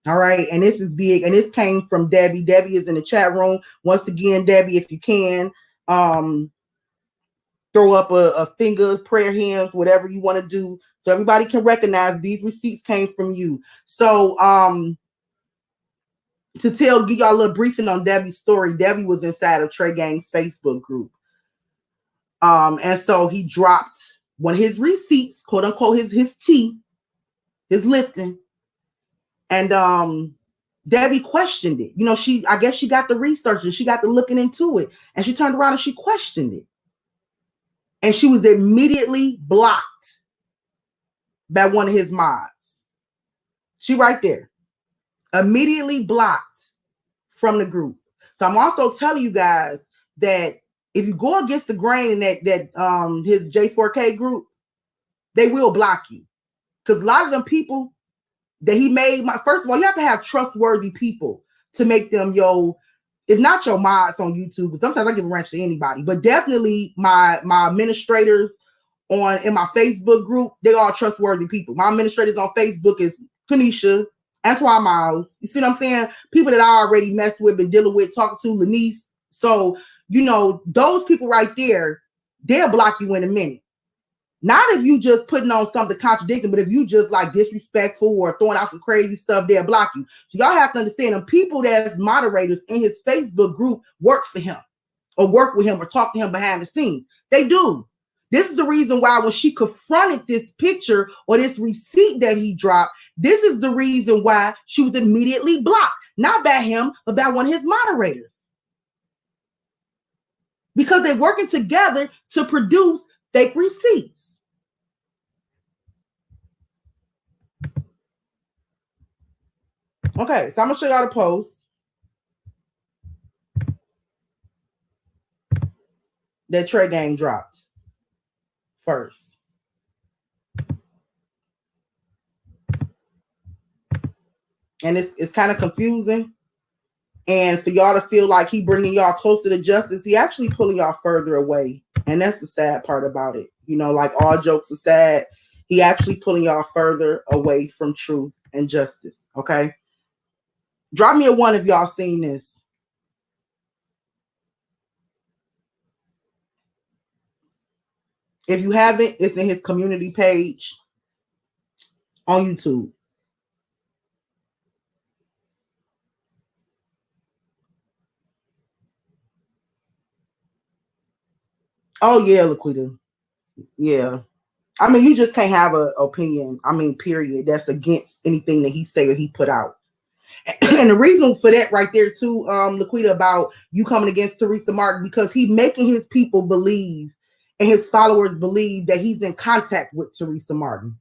All right, and this is big, and this came from Debbie. Debbie is in the chat room. Once again, Debbie, if you can, throw up a finger, prayer hands, whatever you want to do, so everybody can recognize these receipts came from you. So give y'all a little briefing on Debbie's story. Debbie was inside of Trey Gang's Facebook group. And so he dropped one of his receipts, quote unquote, his tea, his lifting. And Debbie questioned it. I guess she got the research and she got the looking into it. And she turned around and she questioned it. And she was immediately blocked by one of his mods. She right there. Immediately blocked from the group. So I'm also telling you guys that if you go against the grain in that his J4K group, they will block you. Because a lot of them people that he made, first of all, you have to have trustworthy people to make them if not your mods on YouTube, but sometimes I give a wrench to anybody, but definitely my administrators in my Facebook group, they are trustworthy people. My administrators on Facebook is Kanisha, Antoine Miles. You see what I'm saying? People that I already messed with, been dealing with, talking to, Lanice. So, those people right there, they'll block you in a minute. Not if you just putting on something contradicting, but if you just like disrespectful or throwing out some crazy stuff, they'll block you. So y'all have to understand, them people that's moderators in his Facebook group work for him or work with him or talk to him behind the scenes. They do. This is the reason why when she confronted this picture or this receipt that he dropped, this is the reason why she was immediately blocked. Not by him, but by one of his moderators. Because they're working together to produce fake receipts. Okay, so I'm going to show y'all the post that Trey Gang dropped first. And it's kind of confusing. And for y'all to feel like he bringing y'all closer to justice, he actually pulling y'all further away. And that's the sad part about it. Like all jokes aside, he actually pulling y'all further away from truth and justice. Okay? Drop me a 1 if y'all seen this. If you haven't, it's in his community page on YouTube. Oh, yeah, Laquita. Yeah. I mean, you just can't have an opinion. I mean, period. That's against anything that he say or he put out. And the reason for that right there too, Laquita, about you coming against Teresa Martin, because he making his people believe and his followers believe that he's in contact with Teresa Martin.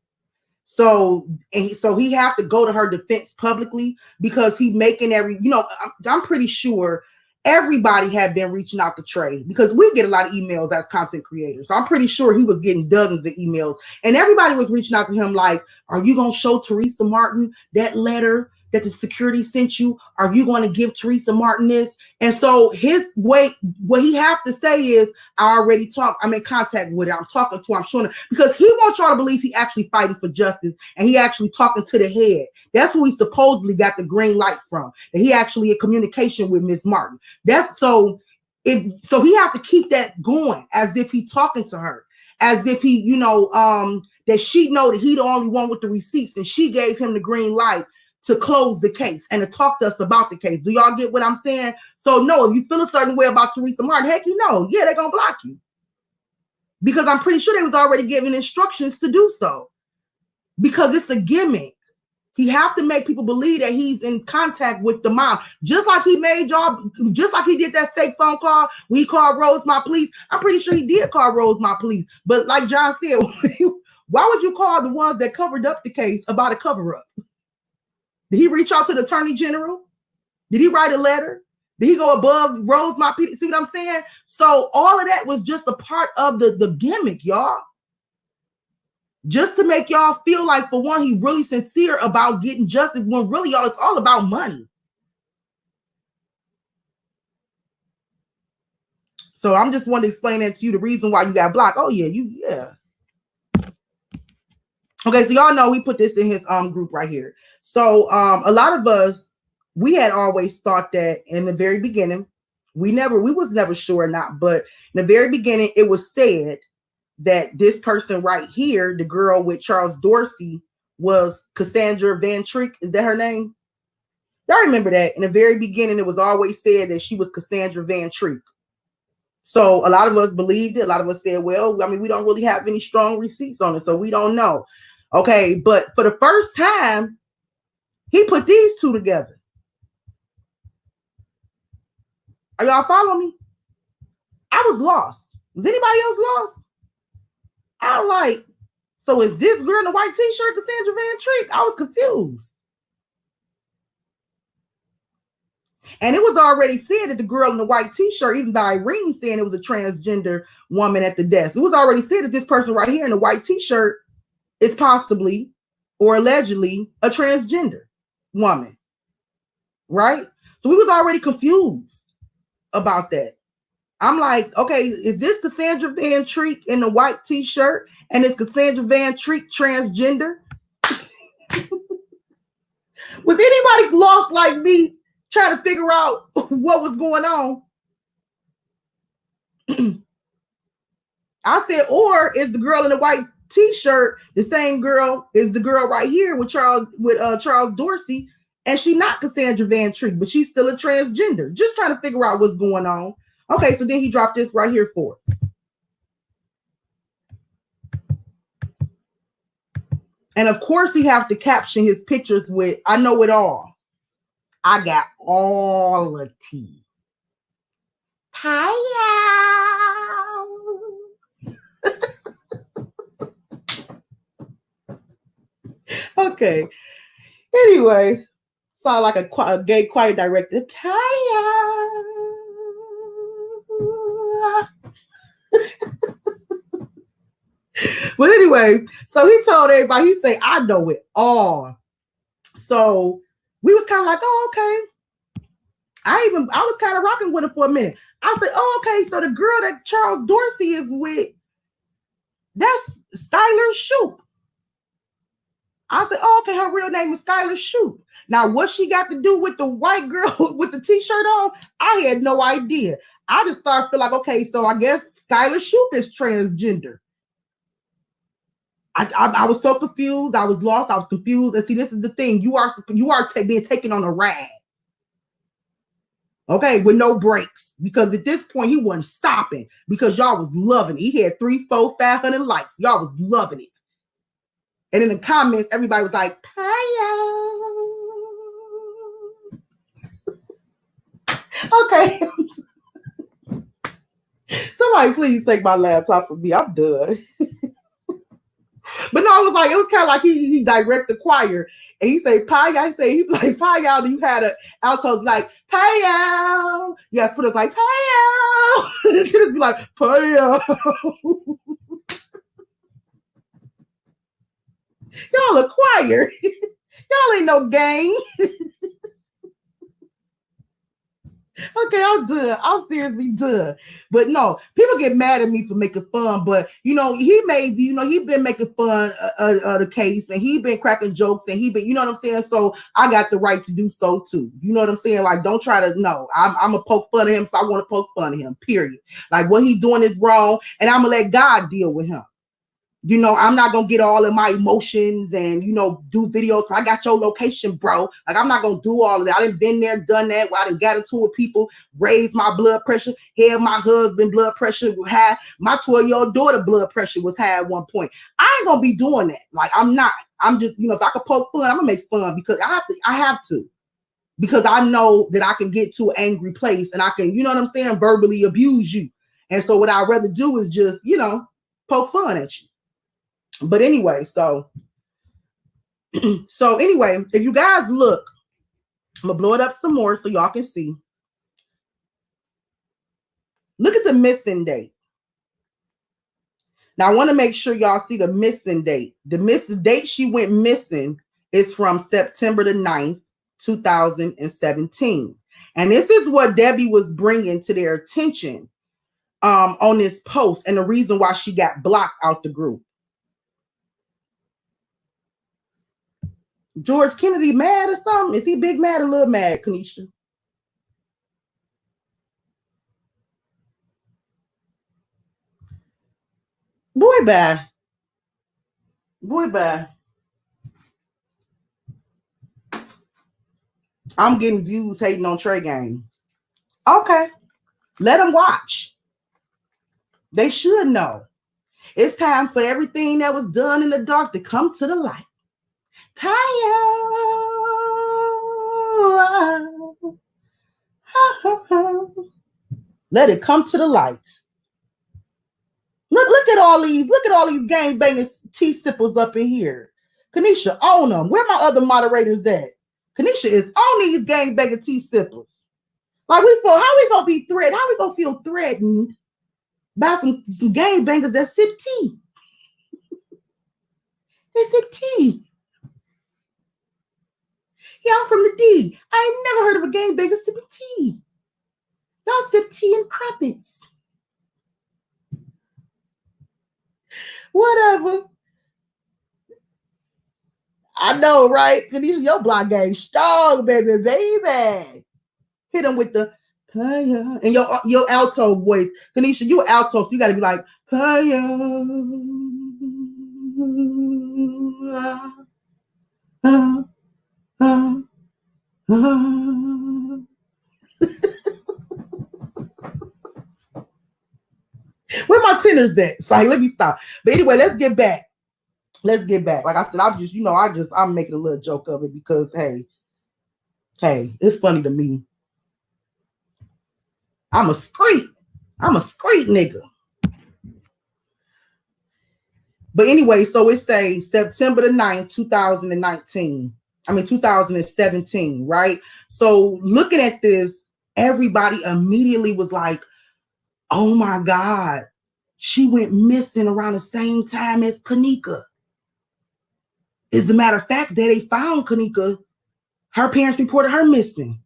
So he have to go to her defense publicly because he making I'm pretty sure everybody had been reaching out to Trey because we get a lot of emails as content creators. So I'm pretty sure he was getting dozens of emails and everybody was reaching out to him like, are you going to show Teresa Martin that letter that the security sent you? Are you going to give Teresa Martin this? And so his way, what he have to say is, I already talked. I'm in contact with her. I'm talking to her. I'm showing her, because he wants y'all to believe he actually fighting for justice and he actually talking to the head. That's who he supposedly got the green light from. That he actually in communication with Miss Martin. That's so he have to keep that going as if he talking to her, as if he, that she know that he the only one with the receipts and she gave him the green light to close the case and to talk to us about the case. Do y'all get what I'm saying? So no, if you feel a certain way about Teresa Martin, heck, yeah, they're gonna block you. Because I'm pretty sure they was already giving instructions to do so. Because it's a gimmick. He have to make people believe that he's in contact with the mom. Just like he made y'all, just like he did that fake phone call when he called Rose My Police. I'm pretty sure he did call Rose My Police. But like John said, why would you call the ones that covered up the case about a cover-up? Did he reach out to the Attorney General? Did he write a letter? Did he go above Rose My Police? See what I'm saying? So all of that was just a part of the gimmick, y'all. Just to make y'all feel like, for one, he really sincere about getting justice when really, y'all, it's all about money. So I'm just wanting to explain that to you, the reason why you got blocked. Oh, yeah. Okay, so y'all know we put this in his group right here. So a lot of us, we had always thought that in the very beginning, we was never sure or not, but in the very beginning, it was said that this person right here, the girl with Charles Dorsey, was Cassandra Van Treek. Is that her name? Y'all remember that in the very beginning, it was always said that she was Cassandra Van Treek. So a lot of us believed it. A lot of us said, well, I mean, we don't really have any strong receipts on it, so we don't know. Okay, but for the first time, he put these two together. Are y'all following me? I was lost. Was anybody else lost? I was like, so is this girl in the white t-shirt Cassandra Van Treek? I was confused. And it was already said that the girl in the white t-shirt, even by Irene saying it was a transgender woman at the desk, it was already said that this person right here in the white t-shirt is possibly or allegedly a transgender woman, right? So we was already confused about that. I'm like, okay, is this Cassandra Van Treek in the white t-shirt? And is Cassandra Van Treek transgender? Was anybody lost like me trying to figure out what was going on? I said, or is the girl in the white t-shirt the same girl is the girl right here with Charles Dorsey, and she not Cassandra Van Treek, but she's still a transgender. Just trying to figure out what's going on. Okay, so then he dropped this right here for us. And of course, he have to caption his pictures with, I know it all. I got all the tea. Okay. Anyway, sound like a gay choir director. But anyway, so he told everybody, he said, I know it all. So we was kind of like, oh, okay. I was kind of rocking with him for a minute. I said, oh, okay. So the girl that Charles Dorsey is with, that's Skylar Shoop. I said, oh, okay, her real name is Skylar Shoop. Now, what she got to do with the white girl with the t-shirt on, I had no idea. I just started feeling like, okay, so I guess Skylar Shoop is transgender. I was so confused. I was lost. I was confused. And see, this is the thing. You are being taken on a ride. Okay, with no breaks. Because at this point, he wasn't stopping because y'all was loving it. He had 300, 400, 500 likes. Y'all was loving it. And in the comments, everybody was like, okay. Somebody please take my laptop from me. I'm done. But no, it was kind of like he direct the choir. And he say, Paya, he be like, Paya, you had a altos like, Paya. Yes, but it's like, Paya. And just be like, Paya. Y'all a choir. Y'all ain't no gang. Okay, I'm done. I'm seriously done. But no, people get mad at me for making fun. But he been making fun of the case, and he been cracking jokes, and he been, you know what I'm saying. So I got the right to do so too. You know what I'm saying? Like, don't try to. No, I'm gonna poke fun of him if I want to poke fun of him. Period. Like, what he's doing is wrong, and I'm gonna let God deal with him. You know, I'm not gonna get all of my emotions and, do videos. I got your location, bro. Like, I'm not gonna do all of that. I done been there, done that. Where I done got into with people, raised my blood pressure, had my husband blood pressure high. My 12-year-old daughter blood pressure was high at one point. I ain't gonna be doing that. Like, I'm not. I'm just, if I could poke fun, I'm gonna make fun because I have to. Because I know that I can get to an angry place and I can, verbally abuse you. And so what I'd rather do is just, poke fun at you. But anyway, so anyway, if you guys look, I'm gonna blow it up some more so y'all can see. Look at the missing date. Now I want to make sure y'all see the missing date. The missing date she went missing is from September the 9th, 2017. And this is what Debbie was bringing to their attention on this post and the reason why she got blocked out the group. George Kennedy mad or something? Is he big mad or little mad, Kanisha? Boy, bye. Boy, bye. I'm getting views hating on Trey Game. Okay, let them watch. They should know. It's time for everything that was done in the dark to come to the light. Power. Let it come to the light. Look at all these gang banging tea sippers up in here. Kanisha, own them. Where my other moderators at? Kanisha is on these gang banging tea sippers. Like how we gonna be threatened? How we gonna feel threatened by some gang bangers that sip tea? They sip tea. Yeah, I'm from the D. I ain't never heard of a gang banger sipping tea. Y'all sip tea and crumpets. Whatever. I know, right? Kanisha, your block gang strong, baby. Hit them with the and your alto voice. Kanisha, you alto, so you gotta be like where my tenors at? Sorry, let me stop. But anyway, let's get back. Like I said, I'm making a little joke of it because hey, it's funny to me. I'm a street nigga. But anyway, so it says September the 9th, 2017, right? So looking at this, everybody immediately was like, oh my God, she went missing around the same time as Kanika. As a matter of fact, they found Kanika. Her parents reported her missing.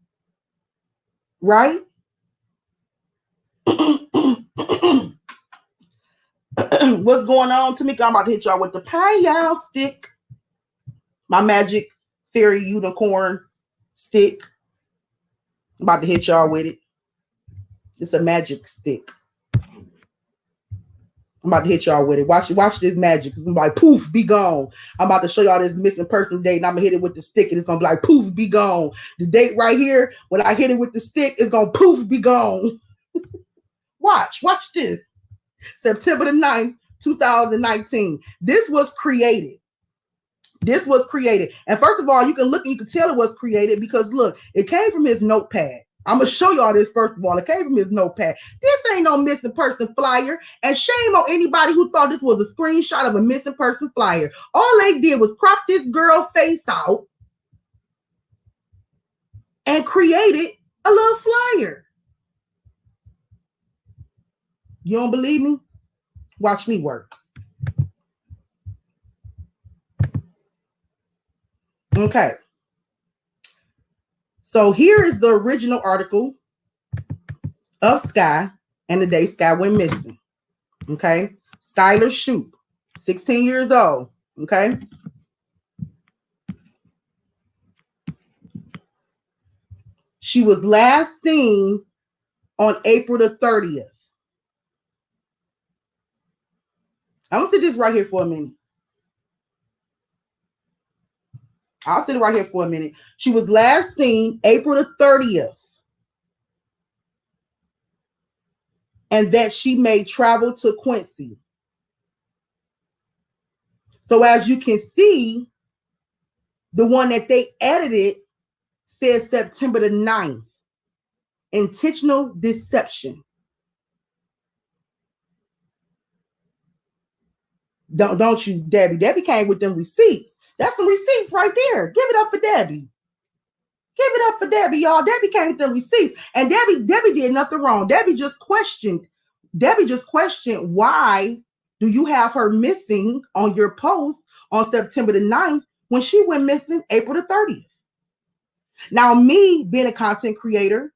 Right? What's going on, Tamika? I'm about to hit y'all with the pie stick. My magic fairy unicorn stick. I'm about to hit y'all with it. It's a magic stick. I'm about to hit y'all with it. Watch this magic. It's gonna be like poof, be gone. I'm about to show y'all this missing person date, and I'm gonna hit it with the stick, and it's gonna be like poof, be gone. The date right here, when I hit it with the stick, it's gonna poof, be gone. Watch this. September the 9th, 2019. This was created. And first of all, you can look and you can tell it was created because look, it came from his notepad. I'm going to show y'all this first of all. It came from his notepad. This ain't no missing person flyer. And shame on anybody who thought this was a screenshot of a missing person flyer. All they did was crop this girl face out and created a little flyer. You don't believe me? Watch me work. Okay. So here is the original article of Sky and the day Sky went missing. Okay. Skylar Shoop, 16 years old. Okay. She was last seen on April the 30th. I'm going to sit this right here for a minute. I'll sit it right here for a minute. She was last seen April the 30th. And that she may travel to Quincy. So as you can see, the one that they edited says September the 9th. Intentional deception. Don't you, Debbie? Debbie came with them receipts. That's some receipts right there. Give it up for Debbie. Give it up for Debbie, y'all. Debbie came with the receipts. And Debbie did nothing wrong. Debbie just questioned why do you have her missing on your post on September the 9th when she went missing April the 30th. Now, me being a content creator,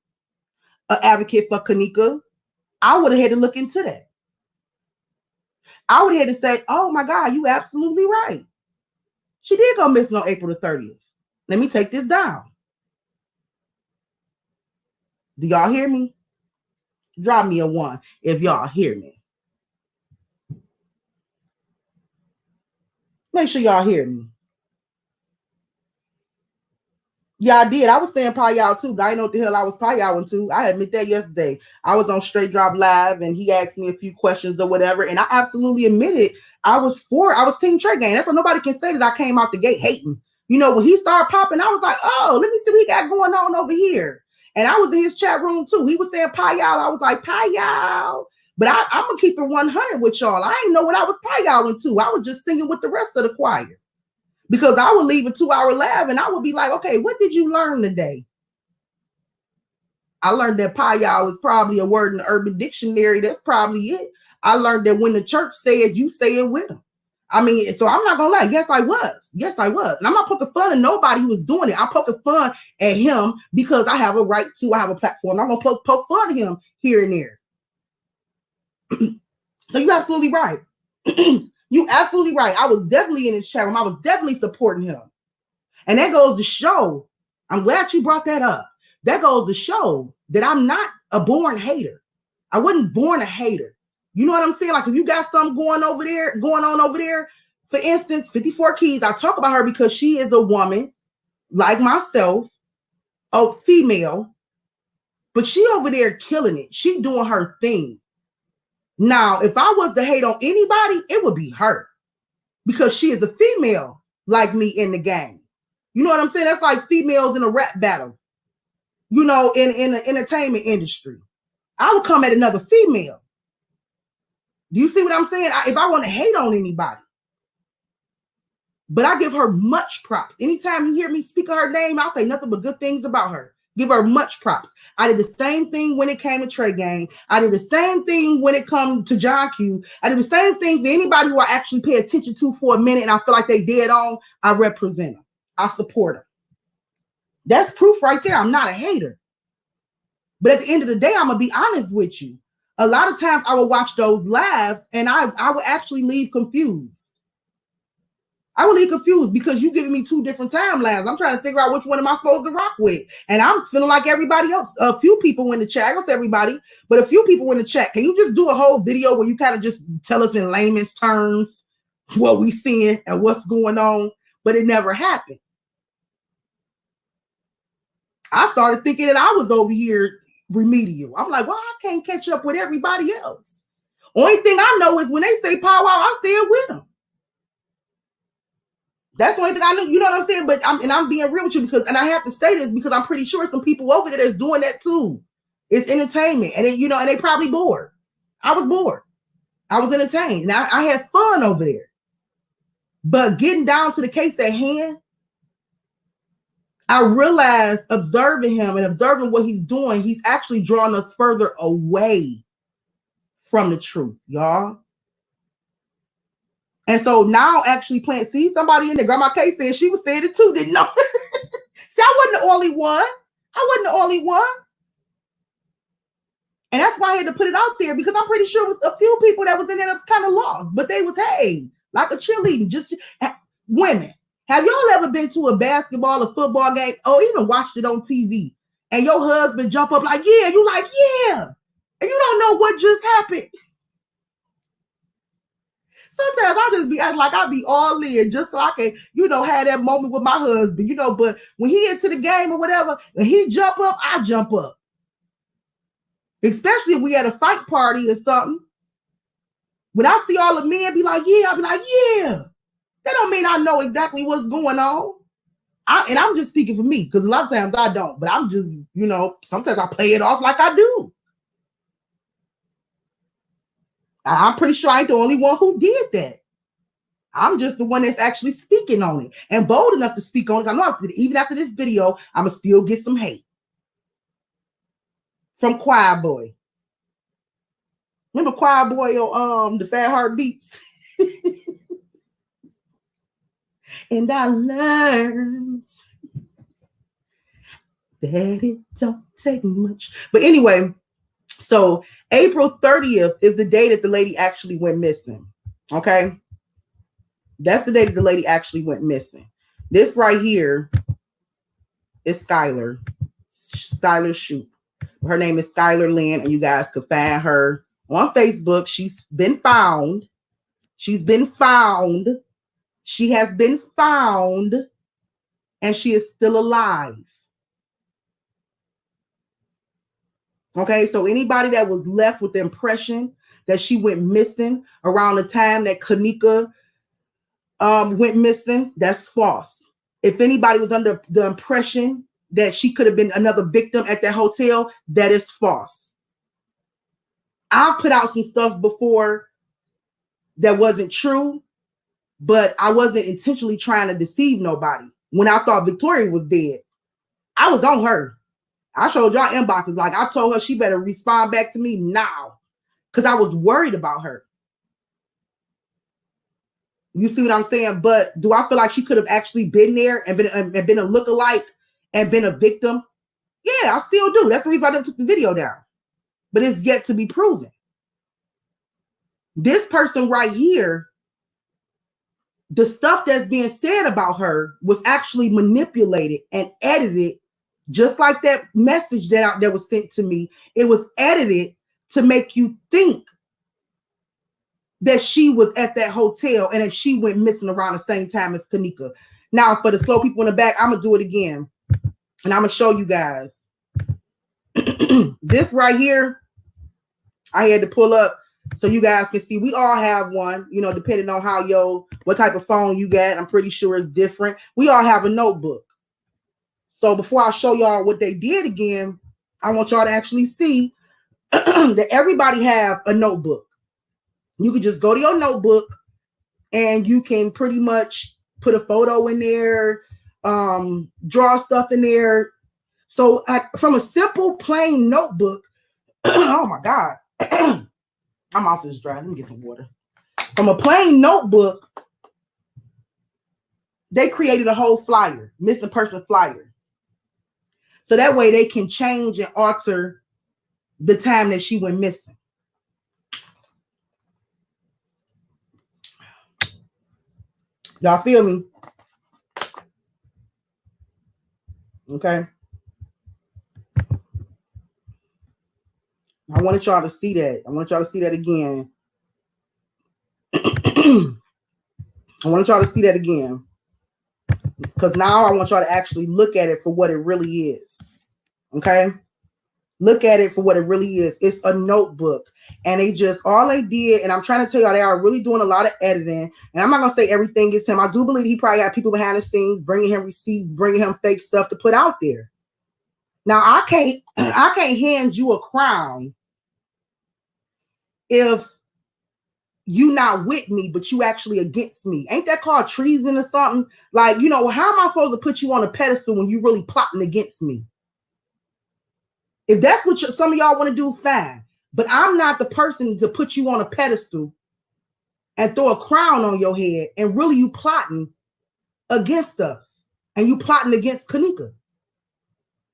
an advocate for Kanika, I would have had to look into that. I would have had to say, oh my God, you absolutely right. She did go missing on April the 30th. Let me take this down. Do y'all hear me? Drop me a 1 if y'all hear me. Make sure y'all hear me. Yeah, I did. I was saying Payal too, but I didn't know what the hell I was Payalling to. I admit that yesterday. I was on Straight Drop Live and he asked me a few questions or whatever. And I absolutely admitted I was Team Trey Gang. That's why nobody can say that I came out the gate hating. You know, when he started popping, I was like, oh, let me see what he got going on over here. And I was in his chat room too. He was saying Payal. I was like, Payal. But I'm going to keep it 100 with y'all. I didn't know what I was Payalling to. I was just singing with the rest of the choir. Because I would leave a 2-hour lab and I would be like, okay, what did you learn today? I learned that Payal is probably a word in the Urban Dictionary. That's probably it. I learned that when the church said, you say it with them. I mean, so I'm not going to lie. Yes, I was. Yes, I was. And I'm not poking fun at nobody who was doing it. I'm poking fun at him because I have a right to. I have a platform. I'm going to poke fun at him here and there. So you're absolutely right. You absolutely right. I was definitely in his chat room. I was definitely supporting him. And that goes to show, I'm glad you brought that up. That goes to show that I'm not a born hater. I wasn't born a hater. You know what I'm saying? Like if you got something going on over there, for instance, 54 Keys, I talk about her because she is a woman like myself, a female, but she over there killing it. She doing her thing. Now, if I was to hate on anybody, it would be her because she is a female like me in the game. You know what I'm saying? That's like females in a rap battle, you know, in the entertainment industry. I would come at another female. Do you see what I'm saying? If I want to hate on anybody, but I give her much props. Anytime you hear me speak of her name, I'll say nothing but good things about her. Give her much props. I did the same thing when it came to Trey Gang. I did the same thing when it comes to John Q. I did the same thing for anybody who I actually pay attention to for a minute and I feel like they dead on. I represent them. I support them. That's proof right there. I'm not a hater. But at the end of the day, I'm going to be honest with you. A lot of times I will watch those lives and I would actually leave confused. I will leave confused because you're giving me two different timelines. I'm trying to figure out which one am I supposed to rock with. And I'm feeling like everybody else. A few people in the chat, I don't say everybody, but a few people in the chat. Can you just do a whole video where you kind of just tell us in layman's terms what we seeing and what's going on? But it never happened. I started thinking that I was over here remedial. I'm like, well, I can't catch up with everybody else. Only thing I know is when they say powwow, I say it with them. That's the only thing I know. You know what I'm saying? But I'm being real with you because, and I have to say this because I'm pretty sure some people over there that's doing that too. It's entertainment, and you know, and they probably bored. I was bored. I was entertained, and I had fun over there. But getting down to the case at hand, I realized observing him and observing what he's doing, he's actually drawing us further away from the truth, y'all. And so now actually playing, see somebody in there, Grandma K said she was saying it too, didn't know. See, I wasn't the only one. I wasn't the only one. And that's why I had to put it out there because I'm pretty sure it was a few people that was in there that was kind of lost, but they was, hey, like a cheerleading, just women. Have y'all ever been to a basketball or football game or even watched it on TV and your husband jump up like, yeah, you like, yeah. And you don't know what just happened. Sometimes I just be acting like I be all in just so I can, you know, have that moment with my husband, you know, but when he into the game or whatever, and he jump up, I jump up. Especially if we at a fight party or something. When I see all the men be like, yeah, I'll be like, yeah. That don't mean I know exactly what's going on. And I'm just speaking for me because a lot of times I don't, but I'm just, you know, sometimes I play it off like I do. I'm pretty sure I ain't the only one who did that. I'm just the one that's actually speaking on it and bold enough to speak on it. I know even after this video, I'm going to still get some hate from Choir Boy. Remember Choir Boy on the Fat Heartbeats? And I learned that it don't take much. But anyway, so April 30th is the day that the lady actually went missing. Okay. That's the day that the lady actually went missing. This right here is Skylar Shoop. Her name is Skylar Lynn, and you guys could find her on Facebook. She's been found. She's been found. She has been found. and she is still alive. Okay, so anybody that was left with the impression that she went missing around the time that Kanika went missing, that's false. If anybody was under the impression that she could have been another victim at that hotel, that is false. I've put out some stuff before that wasn't true, but I wasn't intentionally trying to deceive nobody. When I thought Victoria was dead, I was on her. I showed y'all inboxes. Like, I told her she better respond back to me now because I was worried about her. You see what I'm saying? But do I feel like she could have actually been there and been a lookalike and been a victim? Yeah, I still do. That's the reason why I took the video down. But it's yet to be proven. This person right here, the stuff that's being said about her was actually manipulated and edited, just like that message that was sent to me. It was edited to make you think that she was at that hotel and that she went missing around the same time as Kanika. Now, for the slow people in the back, I'm going to do it again. And I'm going to show you guys. This right here, I had to pull up so you guys can see. We all have one, you know, depending on what type of phone you got. I'm pretty sure it's different. We all have a notebook. So before I show y'all what they did again, I want y'all to actually see that everybody have a notebook. You can just go to your notebook and you can pretty much put a photo in there, draw stuff in there. So from a simple, plain notebook, oh my God, I'm off this dry. Let me get some water. From a plain notebook, they created a whole flyer, missing person flyer. So that way they can change and alter the time that she went missing. Y'all feel me? Okay. I wanted y'all to see that. I want y'all to see that again. I want y'all to see that again. Because now I want y'all to actually look at it for what it really is. Okay? Look at it for what it really is. It's a notebook. And all they did, and I'm trying to tell y'all, they are really doing a lot of editing. And I'm not going to say everything is him. I do believe he probably got people behind the scenes bringing him receipts, bringing him fake stuff to put out there. Now, I can't hand you a crown if you not with me, but you actually against me. Ain't that called treason or something? Like, you know, how am I supposed to put you on a pedestal when you really plotting against me? If that's what some of y'all want to do, fine. But I'm not the person to put you on a pedestal and throw a crown on your head and really you plotting against us and you plotting against Kanika.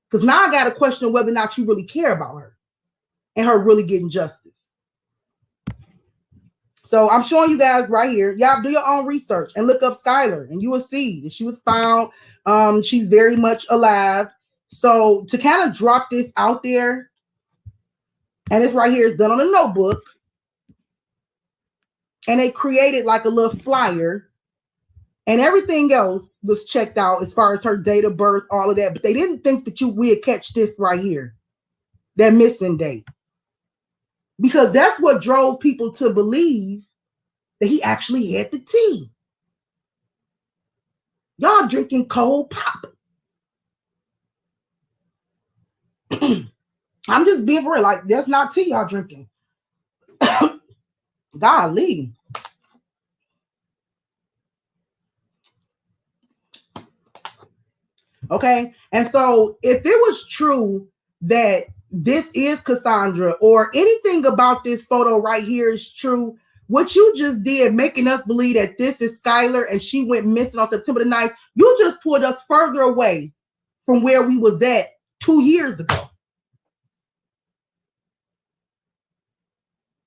Because now I got to question whether or not you really care about her and her really getting justice. So I'm showing you guys right here. Y'all do your own research and look up Skylar and you will see that she was found. She's very much alive. So to kind of drop this out there, and this right here is done on a notebook, and they created like a little flyer, and everything else was checked out as far as her date of birth, all of that. But they didn't think that we'd catch this right here, that missing date, because that's what drove people to believe that he actually had the tea. Y'all drinking cold pop. I'm just being for real. Like, that's not tea y'all drinking. Golly. Okay. And so if it was true that this is Cassandra or anything about this photo right here is true, what you just did, making us believe that this is Skylar and she went missing on September the 9th, you just pulled us further away from where we was at 2 years ago.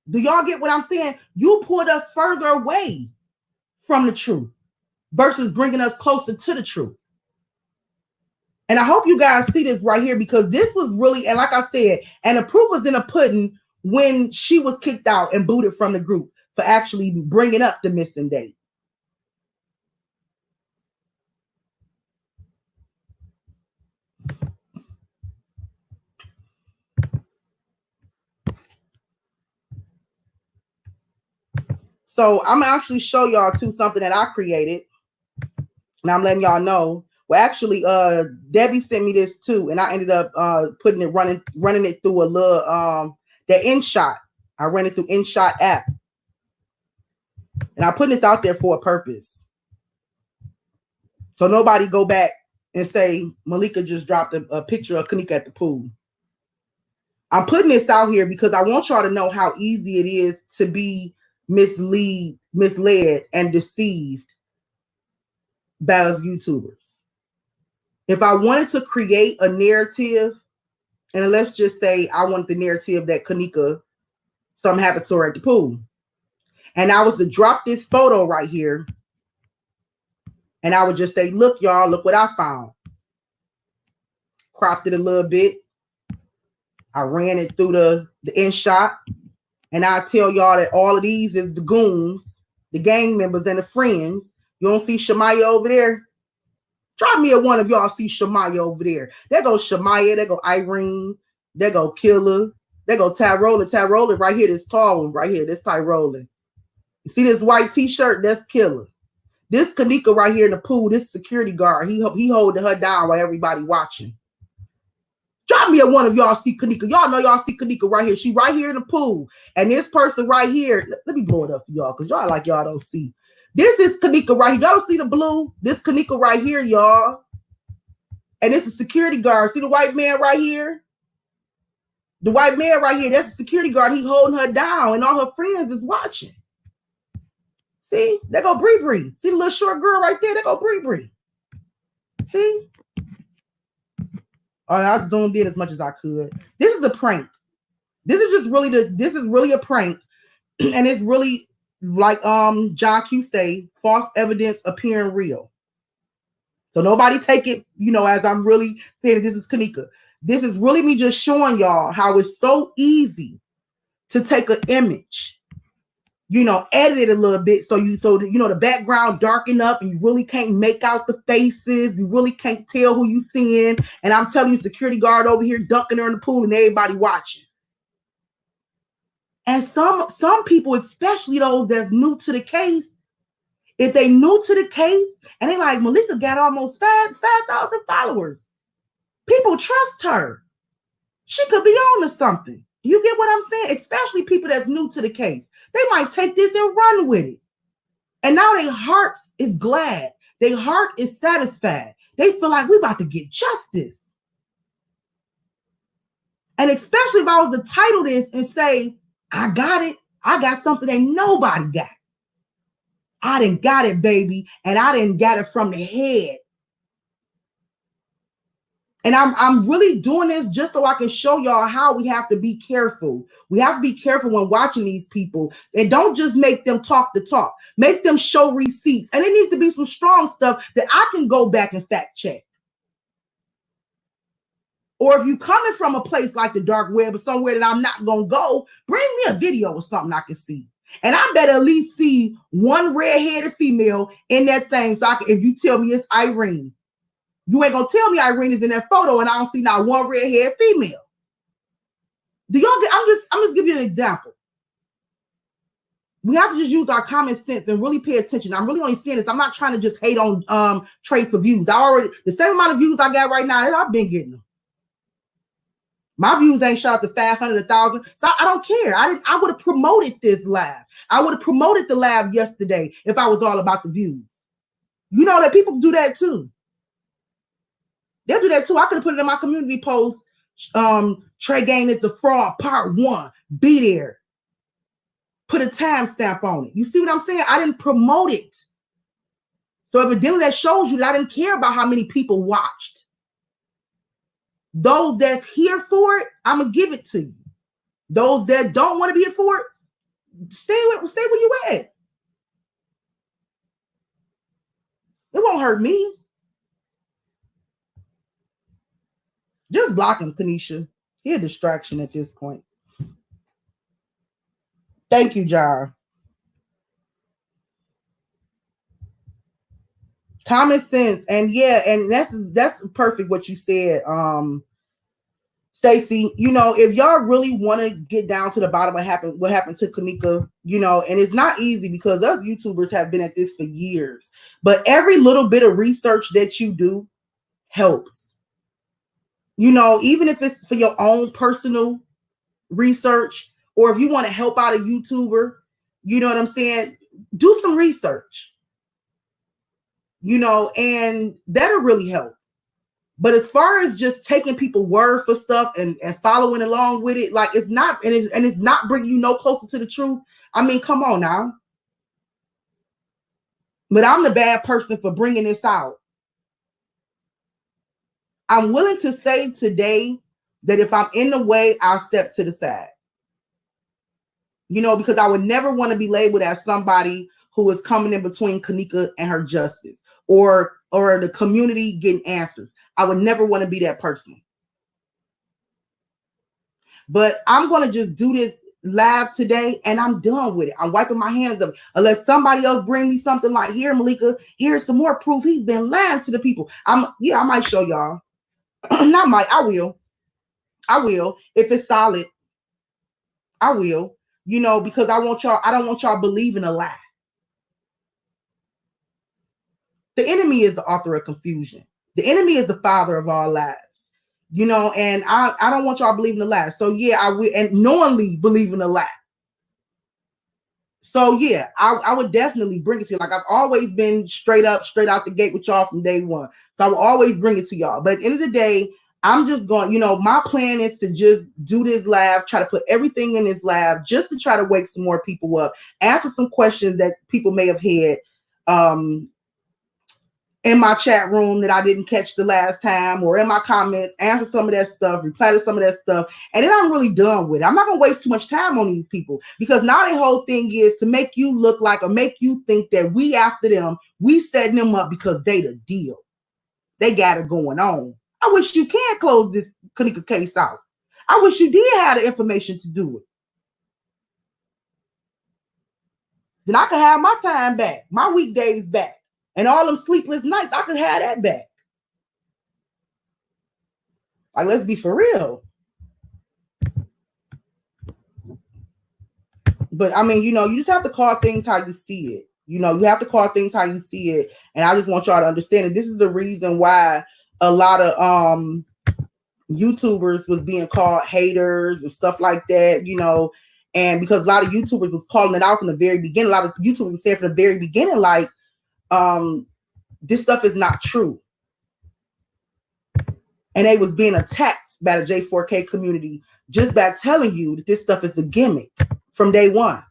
Do y'all get what I'm saying? You pulled us further away from the truth versus bringing us closer to the truth. And I hope you guys see this right here, because this was really, and like I said, and the proof was in the pudding when she was kicked out and booted from the group for actually bringing up the missing date. So I'm gonna actually show y'all too something that I created, and I'm letting y'all know. Well, actually, Debbie sent me this too, and I ended up putting it running it through a little the InShot. I ran it through InShot app, and I'm putting this out there for a purpose. So nobody go back and say Malika just dropped a picture of Kanika at the pool. I'm putting this out here because I want y'all to know how easy it is to be misled, and deceived by us YouTubers. If I wanted to create a narrative, and let's just say I want the narrative that Kanika, something happened to her at the pool, and I was to drop this photo right here, and I would just say, look, y'all, look what I found. Cropped it a little bit. I ran it through the InShot, and I tell y'all that all of these is the goons, the gang members, and the friends. You don't see Shamaya over there? Drop me a one if y'all see Shamaya over there. There goes Shamaya. There go Irene. There go Killer. There go Tyrola. Tyrola right here. This tall one right here. This Tyrola. You see this white t-shirt? That's Killer. This Kanika right here in the pool. This security guard. He holding her down while everybody watching. Drop me a one if y'all see Kanika. Y'all know y'all see Kanika right here. She right here in the pool. And this person right here. Let me blow it up for y'all because y'all like y'all don't see. This is Kanika right here. Y'all don't see the blue? This Kanika right here, y'all. And this is security guard. See the white man right here? The white man right here, that's the security guard. He holding her down, and all her friends is watching. See? There go Bree Bree. See the little short girl right there? There go Bree Bree. See? Oh, I zoomed in as much as I could. This is a prank. This is really a prank. And it's really like John Q say, false evidence appearing real. So nobody take it, as I'm really saying this is Kanika. This is really me just showing y'all how it's so easy to take an image, edit it a little bit so the background darken up and you really can't make out the faces. You really can't tell who you seeing. And I'm telling you, security guard over here dunking her in the pool and everybody watching. And some people, especially those that's new to the case, if they new to the case and they like, Malika got almost 5,000 followers. People trust her. She could be on to something. You get what I'm saying? Especially people that's new to the case. They might take this and run with it. And now their hearts is glad. Their heart is satisfied. They feel like we're about to get justice. And especially if I was to title this and say, I got it. I got something that nobody got. I didn't got it, baby. And I didn't got it from the head. And I'm really doing this just so I can show y'all how we have to be careful. We have to be careful when watching these people. And don't just make them talk the talk. Make them show receipts. And it needs to be some strong stuff that I can go back and fact check. Or if you're coming from a place like the dark web or somewhere that I'm not going to go, bring me a video or something I can see. And I better at least see one red-headed female in that thing. So if you tell me it's Irene, you ain't gonna tell me Irene is in that photo and I don't see not one red-haired female. Do y'all get? I'm just giving you an example. We have to just use our common sense and really pay attention. I'm really only saying this. I'm not trying to just hate on trade for views. The same amount of views I got right now, I've been getting them. My views ain't shot to 500, 1,000. So I don't care. I would have promoted this live. I would have promoted the live yesterday if I was all about the views. You know that people do that too. They'll do that too. I could have put it in my community post. Trey Gain is the fraud, part 1. Be there. Put a timestamp on it. You see what I'm saying? I didn't promote it. So evidently that shows you that I didn't care about how many people watched. Those that's here for it, I'm gonna give it to you. Those that don't want to be here for it, stay where you at. It won't hurt me. Just block him, Kanisha. He a distraction at this point. Thank you, Jar. Common sense. And yeah, and that's perfect what you said, Stacey, you know, if y'all really want to get down to the bottom of what happened to Kanika, you know, and it's not easy because us YouTubers have been at this for years, but every little bit of research that you do helps. You know, even if it's for your own personal research, or if you want to help out a YouTuber, you know what I'm saying? Do some research, you know, and that'll really help. But as far as just taking people's word for stuff and following along with it, like it's not, and it's not bringing you no closer to the truth. I mean, come on now. But I'm the bad person for bringing this out. I'm willing to say today that if I'm in the way, I'll step to the side. You know, because I would never want to be labeled as somebody who is coming in between Kanika and her justice, or the community getting answers. I would never want to be that person. But I'm going to just do this live today and I'm done with it. I'm wiping my hands of it. Unless somebody else bring me something like, here, Malika, here's some more proof he's been lying to the people. I might show y'all. Not might, I will. If it's solid, I will. You know, because I don't want y'all believing a lie. The enemy is the author of confusion. The enemy is the father of all lies. You know, and I don't want y'all believing a lie. So yeah, I will, and knowingly believing a lie. So yeah, I would definitely bring it to you. Like I've always been straight out the gate with y'all from day one. So I will always bring it to y'all. But at the end of the day, I'm just going, you know, my plan is to just do this live, try to put everything in this live just to try to wake some more people up, answer some questions that people may have had in my chat room that I didn't catch the last time, or in my comments, answer some of that stuff, reply to some of that stuff. And then I'm really done with it. I'm not going to waste too much time on these people, because now the whole thing is to make you look like, or make you think that we after them, we setting them up because they the deal. They got it going on. I wish you can close this Kanika case out. I wish you did have the information to do it. Then I could have my time back, my weekdays back. And all them sleepless nights, I could have that back. Like, let's be for real. But I mean, you know, you just have to call things how you see it. You know, you have to call things how you see it. And I just want y'all to understand that this is the reason why a lot of YouTubers was being called haters and stuff like that, you know, and because a lot of YouTubers was calling it out from the very beginning. A lot of YouTubers said from the very beginning, like, this stuff is not true. And they was being attacked by the J4K community just by telling you that this stuff is a gimmick from day one.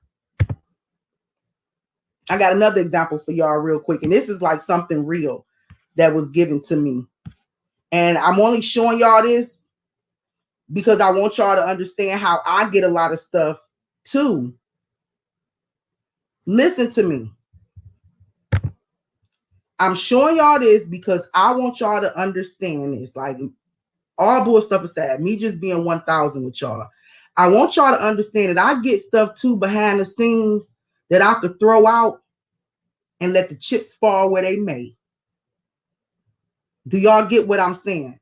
I got another example for y'all real quick. And this is like something real that was given to me. And I'm only showing y'all this because I want y'all to understand how I get a lot of stuff too. Listen to me. I'm showing y'all this because I want y'all to understand this. Like, all bull stuff aside, me just being 1,000 with y'all, I want y'all to understand that I get stuff too behind the scenes that I could throw out and let the chips fall where they may. Do y'all get what I'm saying?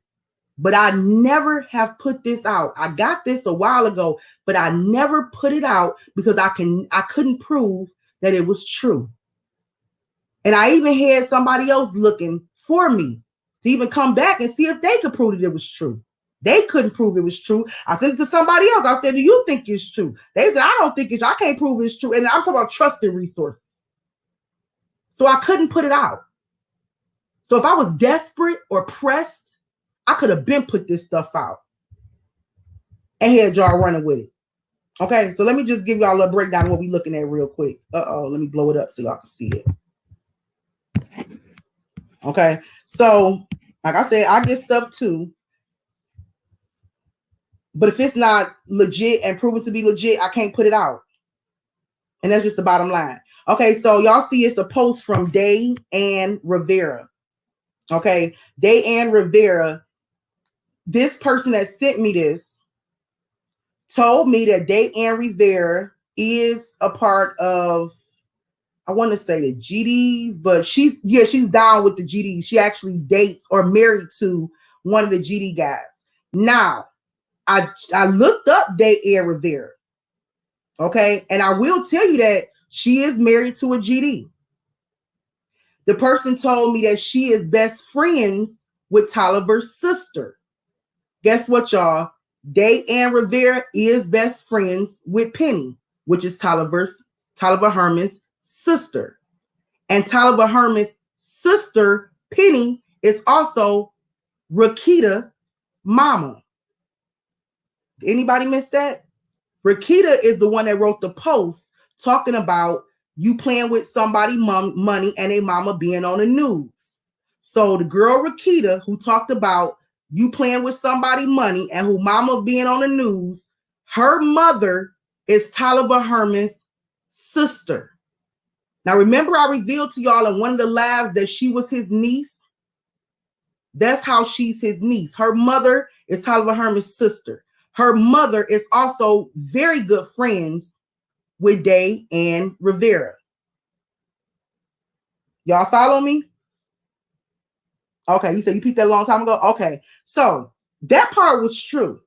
But I never have put this out. I got this a while ago, but I never put it out because I couldn't prove that it was true. And I even had somebody else looking for me to even come back and see if they could prove that it was true. They couldn't prove it was true. I sent it to somebody else. I said, do you think it's true? They said, I don't think it's true. I can't prove it's true. And I'm talking about trusted resources. So I couldn't put it out. So if I was desperate or pressed, I could have been put this stuff out and had y'all running with it. Okay, so let me just give y'all a little breakdown of what we're looking at real quick. Let me blow it up so y'all can see it. Okay, so like I said, I get stuff too. But if it's not legit and proven to be legit, I can't put it out. And that's just the bottom line. Okay, so y'all see it's a post from Day and Rivera. Okay, Day and Rivera. This person that sent me this told me that Day and Rivera is a part of, I want to say the GDs, but she's down with the GDs. She actually dates or married to one of the GD guys. Now, I looked up Day Air Rivera. Okay. And I will tell you that she is married to a GD. The person told me that she is best friends with Tolliver's sister. Guess what, y'all? Day Ann Rivera is best friends with Penny, which is Tolliver Herman's sister. And Tolliver Herman's sister, Penny, is also Rakita mama. Anybody miss that? Rakita is the one that wrote the post talking about you playing with somebody money and a mama being on the news. So the girl Rakita, who talked about you playing with somebody money and who mama being on the news, her mother is Tolliver Herman's sister. Now, remember I revealed to y'all in one of the lives that she was his niece? That's how she's his niece. Her mother is Tolliver Herman's sister. Her mother is also very good friends with Day Ann Rivera. Y'all follow me? Okay, you said you peeped that a long time ago? Okay, so that part was true.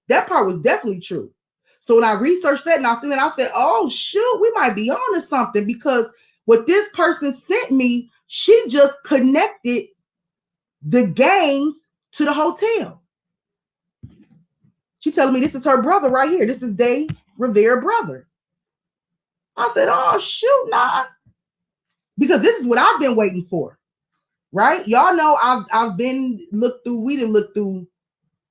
That part was definitely true. So when I researched that and I seen it, I said, oh, shoot, we might be on to something, because what this person sent me, she just connected the gangs to the hotel. She telling me this is her brother right here. This is Day Rivera brother. I said, oh, shoot, nah. Because this is what I've been waiting for, right? Y'all know I've been looked through. We didn't look through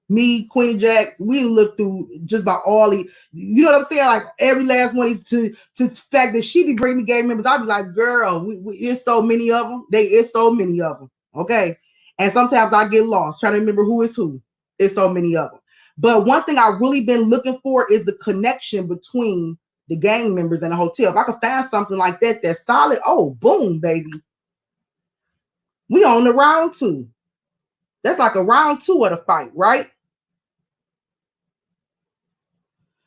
me, Queen of Jacks. We didn't look through just about all the, you know what I'm saying? Like every last one is to the fact that she be bringing me gang members. I'd be like, girl, it's so many of them. It's so many of them. Okay. And sometimes I get lost trying to remember who is who. It's so many of them. But one thing I've really been looking for is the connection between the gang members and the hotel. If I could find something like that that's solid, oh, boom, baby. We on the round 2. That's like a round 2 of the fight, right?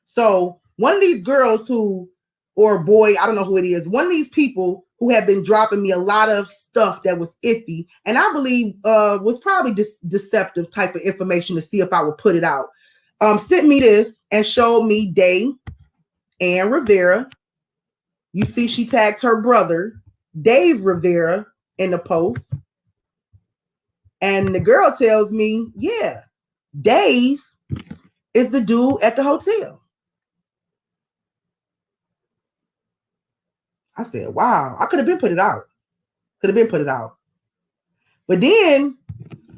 So one of these girls who, or boy, I don't know who it is, one of these people who have been dropping me a lot of stuff that was iffy, and I believe was probably deceptive type of information to see if I would put it out, sent me this and showed me Day Ann Rivera. You see she tagged her brother, Dave Rivera, in the post. And the girl tells me, yeah, Dave is the dude at the hotel. I said, wow, I could have been put it out. But then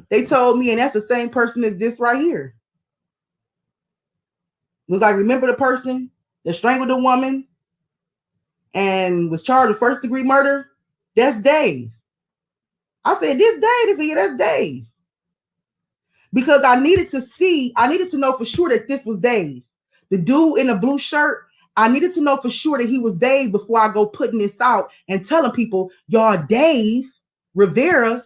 they told me, and that's the same person as this right here. It was like, remember the person that strangled the woman and was charged with first-degree murder? That's Dave. I said, this Dave? They said, yeah, that's Dave. Because I needed to know for sure that this was Dave. The dude in the blue shirt, I needed to know for sure that he was Dave before I go putting this out and telling people, y'all, Dave Rivera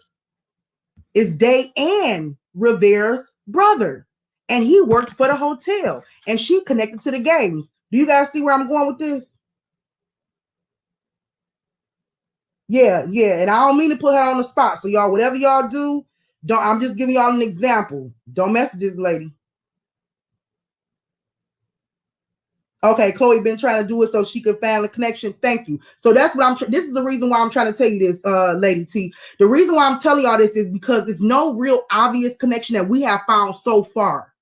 is Day Ann Rivera's brother. And he worked for the hotel. And she connected to the gangs. Do you guys see where I'm going with this? Yeah. And I don't mean to put her on the spot. So y'all, whatever y'all do, I'm just giving y'all an example. Don't mess with this lady. Okay, Chloe been trying to do it so she could find a connection. Thank you. So that's what this is the reason why I'm trying to tell you this, Lady T. The reason why I'm telling y'all this is because it's no real obvious connection that we have found so far.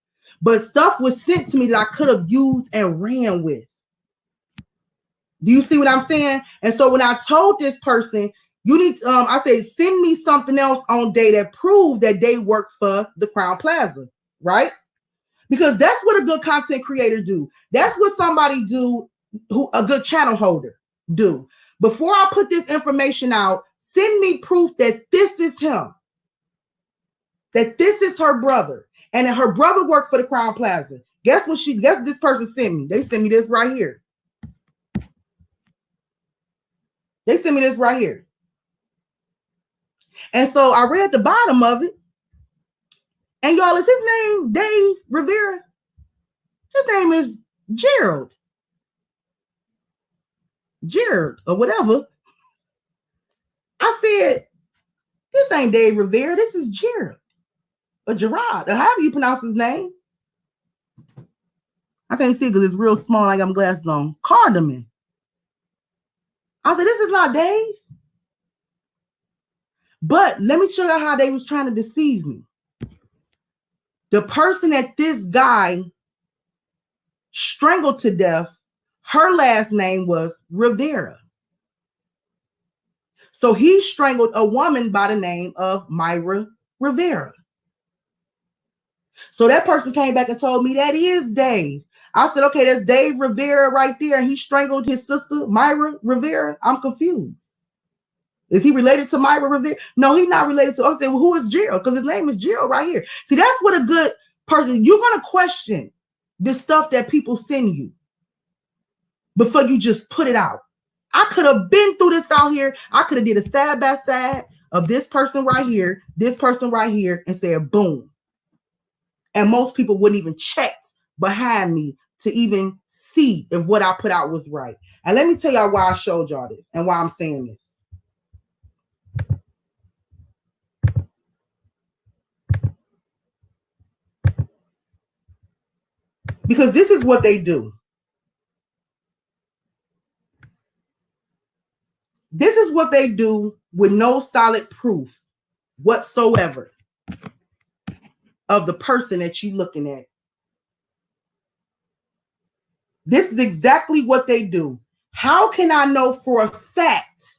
But stuff was sent to me that I could have used and ran with. Do you see what I'm saying? And so when I told this person, you need, I said, send me something else on Day that proved that they work for the Crown Plaza, right? Because that's what a good content creator do. That's what somebody do, who a good channel holder do. Before I put this information out, send me proof that this is him, that this is her brother, and that her brother worked for the Crown Plaza. Guess what this person sent me? They sent me this right here. They sent me this right here. And so I read the bottom of it. And y'all, is his name Dave Rivera? His name is Gerald or whatever. I said, this ain't Dave Rivera. This is Gerald. or Gerard, or however you pronounce his name. I can't see it because it's real small. I got my glasses on. Cardamom. I said, this is not Dave. But let me show you how they was trying to deceive me. The person that this guy strangled to death, her last name was Rivera. So he strangled a woman by the name of Myra Rivera. So that person came back and told me that is Dave. I said, okay, that's Dave Rivera right there. And he strangled his sister, Myra Rivera. I'm confused. Is he related to Myra Rivera? No, he's not related to. I said, well, who is Gerald? Because his name is Gerald right here. See, that's what a good person, you're going to question the stuff that people send you before you just put it out. I could have been through this out here. I could have did a side by side of this person right here, this person right here, and said, boom. And most people wouldn't even check behind me to even see if what I put out was right. And let me tell y'all why I showed y'all this and why I'm saying this. Because this is what they do. This is what they do with no solid proof whatsoever of the person that you're looking at. This is exactly what they do. How can I know for a fact?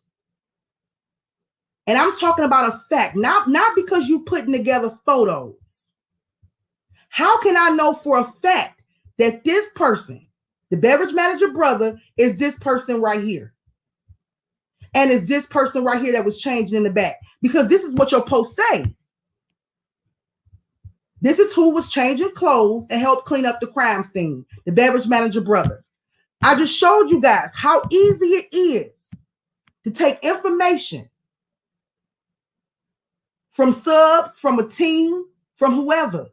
And I'm talking about a fact, not because you're putting together photos. How can I know for a fact that this person, the beverage manager brother, is this person right here? And is this person right here that was changing in the back? Because this is what your posts say. This is who was changing clothes and helped clean up the crime scene, the beverage manager brother. I just showed you guys how easy it is to take information from subs, from a team, from whoever,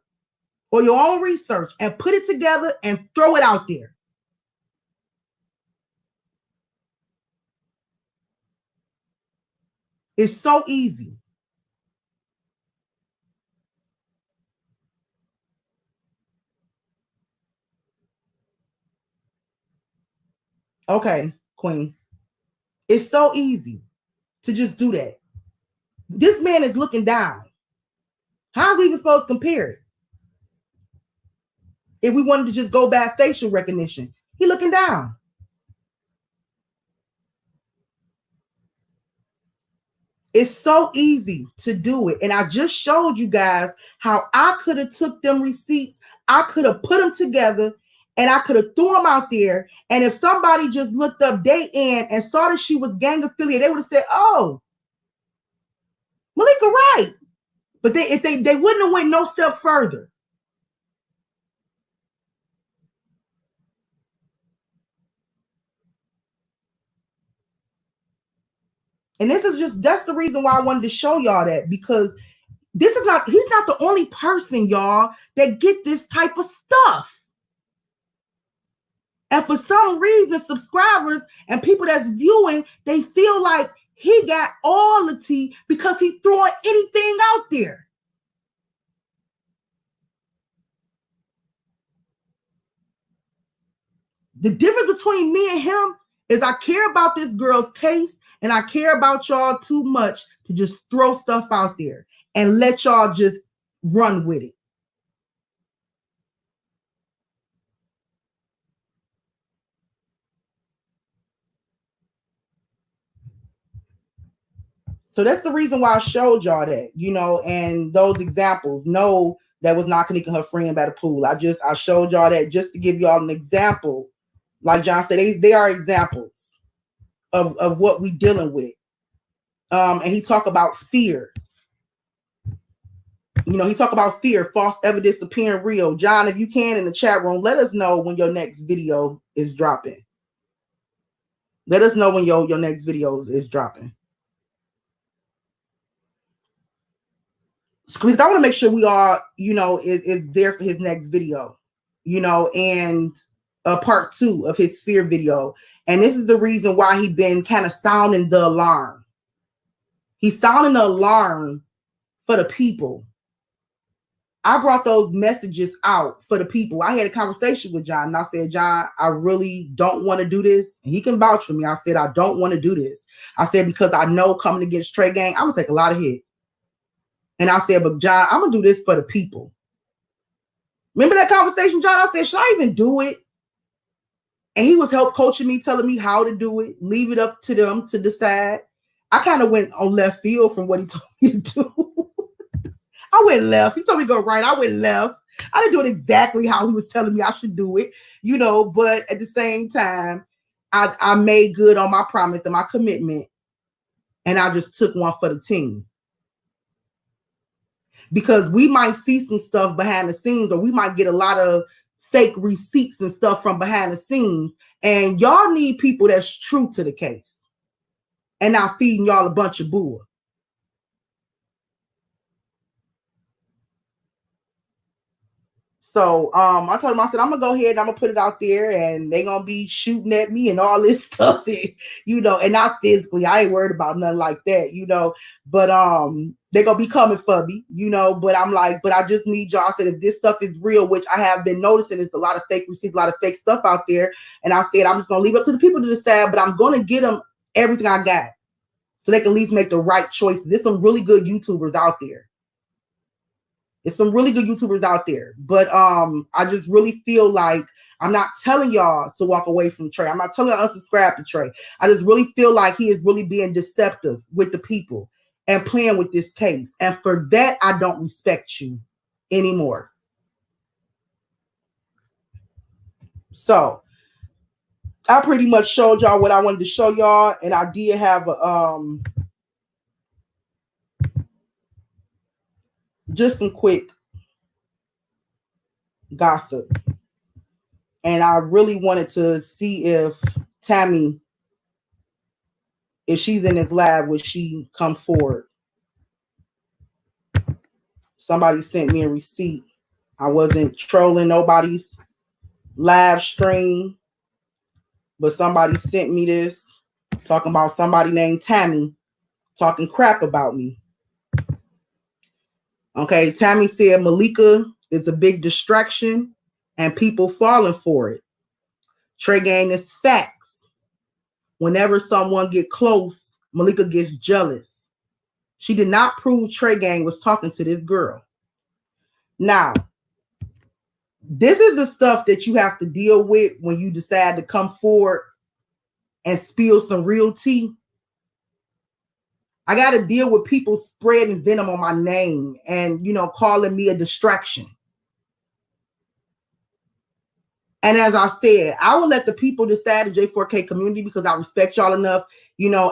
or your own research and put it together and throw it out there. It's so easy. Okay, Queen. It's so easy to just do that. This man is looking down. How are we even supposed to compare it? If we wanted to just go by facial recognition, he looking down. It's so easy to do it. And I just showed you guys how I could have took them receipts. I could have put them together and I could have threw them out there. And if somebody just looked up day in and saw that she was gang affiliated, they would have said, oh, Malika, right. But they wouldn't have went no step further. And that's the reason why I wanted to show y'all that, because he's not the only person, y'all, that get this type of stuff. And for some reason, subscribers and people that's viewing, they feel like he got all the tea because he throwing anything out there. The difference between me and him is I care about this girl's case and I care about y'all too much to just throw stuff out there and let y'all just run with it. So that's the reason why I showed y'all that, and those examples. No, that was not Kanika, her friend by the pool. I showed y'all that just to give y'all an example. Like John said, they are examples of what we dealing with. And he talked about fear. He talked about fear, false evidence appearing real. John, if you can, in the chat room, let us know when your next video is dropping. Let us know when your next video is dropping. Because I want to make sure we all, is there for his next video, and part 2 of his fear video. And this is the reason why he's been kind of sounding the alarm. He's sounding the alarm for the people. I brought those messages out for the people. I had a conversation with John and I said, John, I really don't want to do this. And he can vouch for me. I said, I don't want to do this. I said, because I know coming against Trey Gang, I'm going to take a lot of hit. And I said, but John, I'm going to do this for the people. Remember that conversation, John? I said, should I even do it? And he was help coaching me, telling me how to do it, leave it up to them to decide. I kind of went on left field from what he told me to do. I went left. He told me to go right. I went left. I didn't do it exactly how he was telling me I should do it, but at the same time, I made good on my promise and my commitment, and I just took one for the team. Because we might see some stuff behind the scenes, or we might get a lot of fake receipts and stuff from behind the scenes, and y'all need people that's true to the case and not feeding y'all a bunch of bull. So I told him, I said, I'm gonna go ahead and I'm gonna put it out there, and they're gonna be shooting at me and all this stuff, and not physically. I ain't worried about nothing like that, but they're gonna be coming for me, but I'm like, but I just need y'all. I said, if this stuff is real, which I have been noticing, there's a lot of fake receipts, a lot of fake stuff out there. And I said, I'm just gonna leave it up to the people to decide, but I'm gonna get them everything I got so they can at least make the right choices. There's some really good YouTubers out there. But I just really feel like I'm not telling y'all to walk away from Trey. I'm not telling y'all to unsubscribe to Trey. I just really feel like he is really being deceptive with the people and playing with this case. And for that, I don't respect you anymore. So I pretty much showed y'all what I wanted to show y'all. And I did have just some quick gossip, and I really wanted to see if Tammy, if she's in this live, would she come forward? Somebody sent me a receipt. I wasn't trolling nobody's live stream, but somebody sent me this talking about somebody named Tammy talking crap about me. Okay, Tammy said Malika is a big distraction and people falling for it. Trey Gang is facts. Whenever someone get close, Malika gets jealous. She did not prove Trey Gang was talking to this girl. Now, this is the stuff that you have to deal with when you decide to come forward and spill some real tea. I got to deal with people spreading venom on my name and, calling me a distraction. And as I said, I will let the people decide, the J4K community, because I respect y'all enough.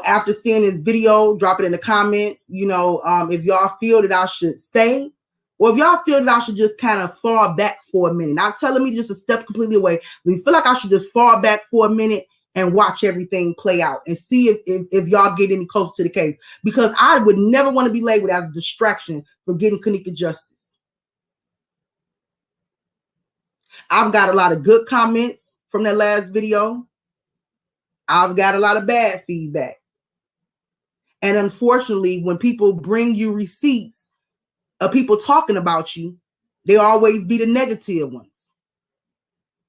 After seeing this video, drop it in the comments. If y'all feel that I should stay, or if y'all feel that I should just kind of fall back for a minute. Not telling me just to step completely away. We feel like I should just fall back for a minute and watch everything play out and see if y'all get any closer to the case. Because I would never want to be labeled as a distraction for getting Kanika justice. I've got a lot of good comments from that last video. I've got a lot of bad feedback. And unfortunately, when people bring you receipts of people talking about you, they always be the negative ones.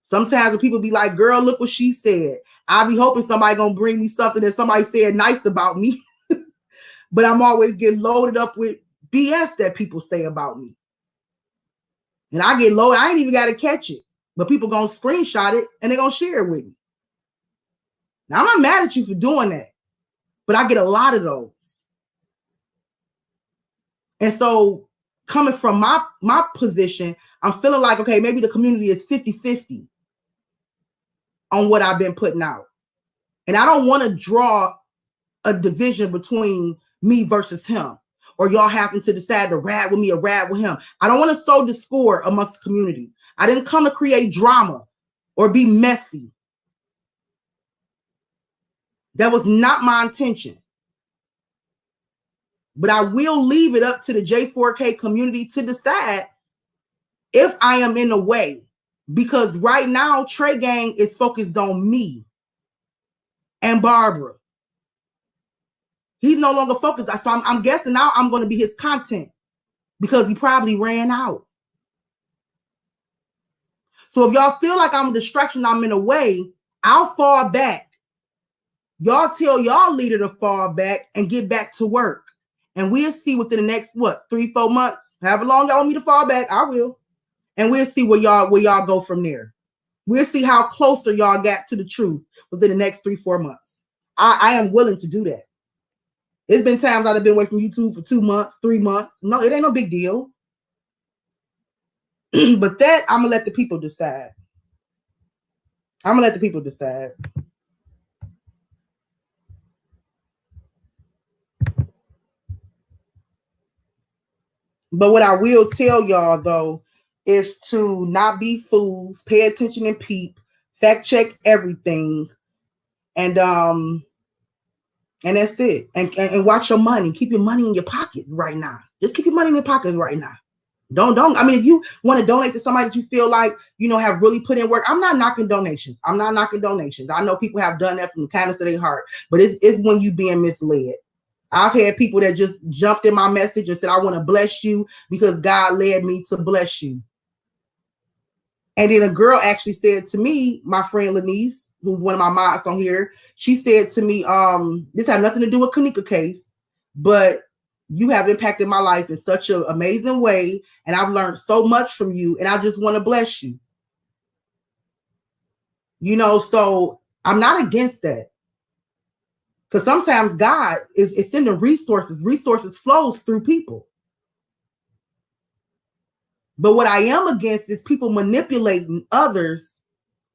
Sometimes when people be like, girl, look what she said. I'll be hoping somebody gonna bring me something that somebody said nice about me. But I'm always getting loaded up with BS that people say about me. And I get low. I ain't even got to catch it. But people going to screenshot it and they're going to share it with me. Now, I'm not mad at you for doing that. But I get a lot of those. And so coming from my position, I'm feeling like, okay, maybe the community is 50-50 on what I've been putting out. And I don't want to draw a division between me versus him, or y'all having to decide to ride with me or ride with him. I don't want to sow discord amongst the community. I didn't come to create drama or be messy. That was not my intention. But I will leave it up to the J4K community to decide if I am in the way. Because right now, Trey Gang is focused on me and Barbara. He's no longer focused. So I'm guessing now I'm going to be his content because he probably ran out. So if y'all feel like I'm a distraction, I'm in a way, I'll fall back. Y'all tell y'all leader to fall back and get back to work. And we'll see within the next, 3-4 months, however long y'all want me to fall back, I will. And we'll see where y'all go from there. We'll see how closer y'all got to the truth within the next 3-4 months. I am willing to do that. It's been times I've been away from YouTube for 2 months, 3 months. No, it ain't no big deal. But that, I'm going to let the people decide. I'm going to let the people decide. But what I will tell y'all, though, is to not be fools, pay attention and peep, fact check everything. And that's it. And watch your money. Keep your money in your pockets right now. Just keep your money in your pockets right now. Don't. I mean, if you want to donate to somebody that you feel like, have really put in work, I'm not knocking donations. I know people have done that from the kindness of their heart, but it's when you being misled. I've had people that just jumped in my message and said, I want to bless you because God led me to bless you. And then a girl actually said to me, my friend Lanice, who's one of my mods on here, she said to me, this had nothing to do with Kanika case, but you have impacted my life in such an amazing way. And I've learned so much from you. And I just want to bless you. So I'm not against that. Because sometimes God is sending resources. Resources flows through people. But what I am against is people manipulating others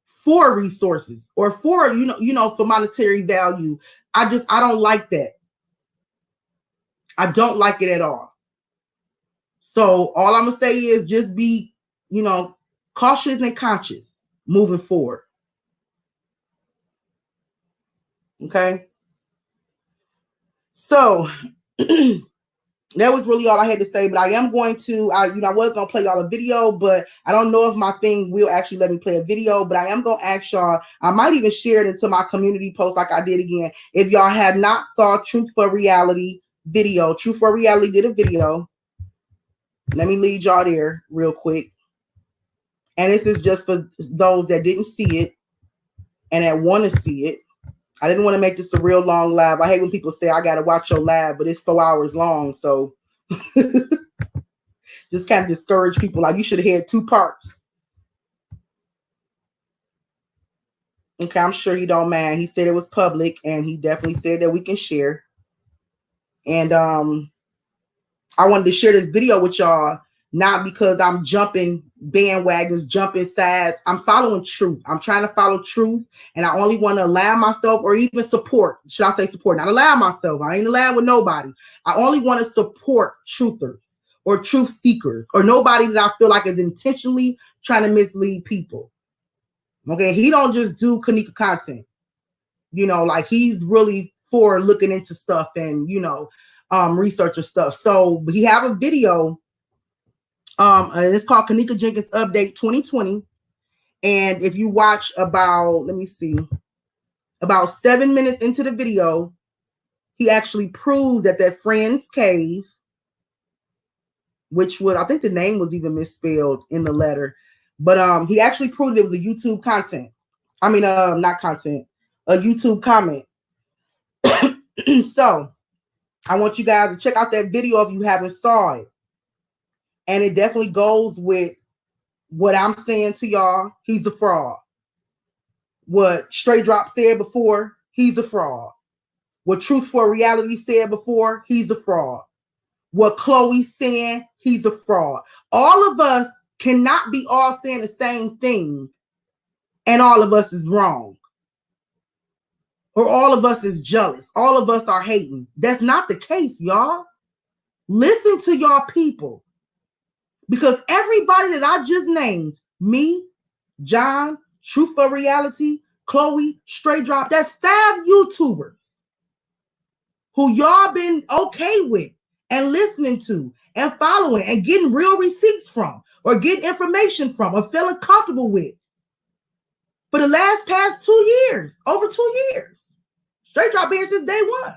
for resources or for, for monetary value. I don't like that. I don't like it at all. So all I'm going to say is just be, cautious and conscious moving forward. Okay. So that was really all I had to say, but I am going to, I was going to play y'all a video, but I don't know if my thing will actually let me play a video, but I am going to ask y'all, I might even share it into my community post like I did again. If y'all have not saw Truth for Reality video, Truth for Reality did a video. Let me lead y'all there real quick. And this is just for those that didn't see it and that want to see it. I didn't want to make this a real long live. I hate when people say I got to watch your live, but it's 4 hours long. So just kind of discourage people. Like, you should have had 2 parts. Okay, I'm sure he don't mind. He said it was public, and he definitely said that we can share. And I wanted to share this video with y'all, not because I'm jumping bandwagons, jumping sides. I'm following truth. I'm trying to follow truth, and I only want to allow myself, or even support. Should I say support? Not allow myself. I ain't allowed with nobody. I only want to support truthers or truth seekers, or nobody that I feel like is intentionally trying to mislead people. Okay, he don't just do Kanika content. Like, he's really for looking into stuff and researcher stuff. So he have a video. And it's called Kanika Jenkins Update 2020. And if you watch about 7 minutes into the video, he actually proves that Friend's Cave, which was, I think the name was even misspelled in the letter, but he actually proved it was a YouTube content. I mean, not content, a YouTube comment. So I want you guys to check out that video if you haven't saw it. And it definitely goes with what I'm saying to y'all. He's a fraud. What Straight Drop said before, he's a fraud. What Truth for Reality said before, he's a fraud. What Chloe's saying, he's a fraud. All of us cannot be all saying the same thing, and all of us is wrong. Or all of us is jealous. All of us are hating. That's not the case, y'all. Listen to y'all people. Because everybody that I just named, me, John, Truth for Reality, Chloe, Straight Drop, that's 5 YouTubers who y'all been okay with and listening to and following and getting real receipts from, or getting information from, or feeling comfortable with for the past 2 years, over 2 years. Straight Drop been since day one.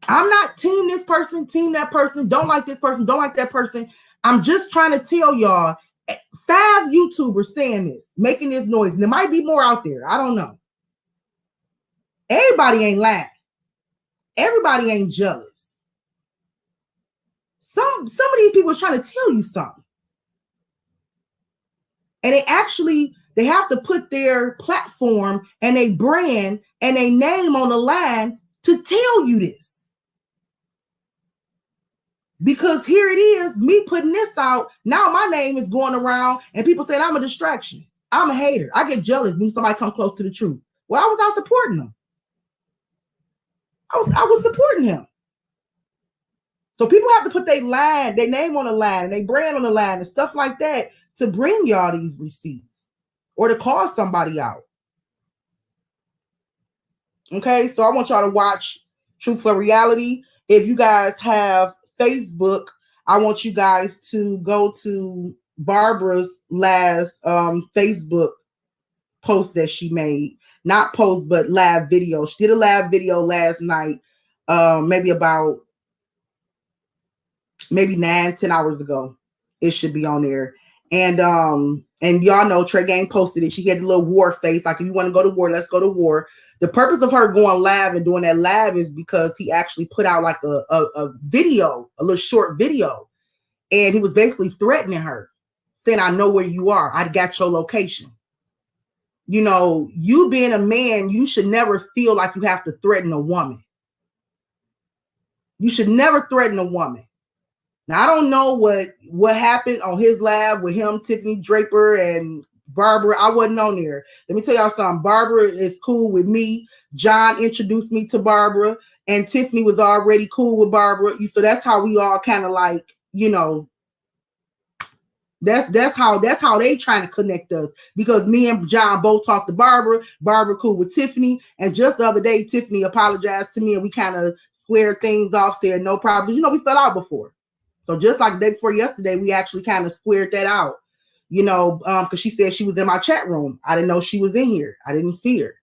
I'm not team this person, team that person, don't like this person, don't like that person. I'm just trying to tell y'all, 5 YouTubers saying this, making this noise, and there might be more out there. I don't know. Everybody ain't lying. Everybody ain't jealous. Some of these people are trying to tell you something. And they have to put their platform and a brand and a name on the line to tell you this. Because here it is, me putting this out, now my name is going around and people saying I'm a distraction. I'm a hater. I get jealous when somebody come close to the truth. Well, I was out supporting them. I was supporting him. So people have to put their name on the line, and their brand on the line and stuff like that to bring y'all these receipts or to call somebody out. Okay, so I want y'all to watch Truth for Reality. If you guys have Facebook, I want you guys to go to Barbara's last Facebook post that she made. Not post, but live video. She did a live video last night, maybe 9-10 hours ago. It should be on there. And y'all know Trey Gang posted it. She had a little war face, like, if you want to go to war, let's go to war. The purpose of her going live and doing that live is because he actually put out like a video, a little short video, and he was basically threatening her, saying, I know where you are. I got your location. You know, you being a man, you should never feel like you have to threaten a woman. You should never threaten a woman. Now, I don't know what happened on his live with him, Tiffany Draper, and Barbara. I wasn't on there. Let me tell y'all something. Barbara is cool with me. John introduced me to Barbara, and Tiffany was already cool with Barbara. So that's how we all kind of like, you know, that's how they trying to connect us, because me and John both talked to Barbara. Barbara cool with Tiffany, and just the other day, Tiffany apologized to me, and we kind of squared things off, said no problem. You know, we fell out before. So just like the day before yesterday, we actually kind of squared that out, you know, because she said she was in my chat room. I didn't know she was in here. I didn't see her.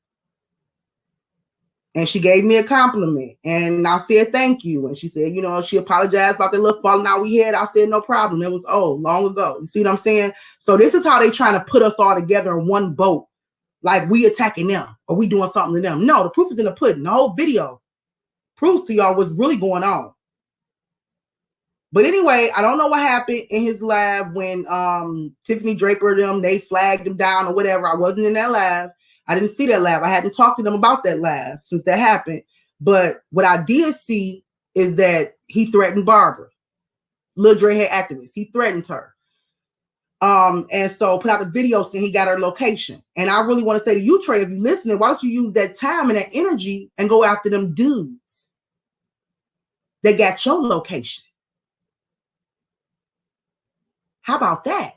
And she gave me a compliment, and I said thank you. And she said, you know, she apologized about the little falling out we had. I said no problem. It was long ago. You see what I'm saying? So this is how they trying to put us all together in one boat, like we attacking them or we doing something to them. No, the proof is in the pudding. The whole video proves to y'all what's really going on. But anyway, I don't know what happened in his live when Tiffany Draper they flagged him down or whatever. I wasn't in that live. I didn't see that live. I hadn't talked to them about that live since that happened. But what I did see is that he threatened Barbara, Lil Dre Head activist. He threatened her. And so put out a video saying he got her location. And I really want to say to you, Trey, if you're listening, why don't you use that time and that energy and go after them dudes that got your location? How about that?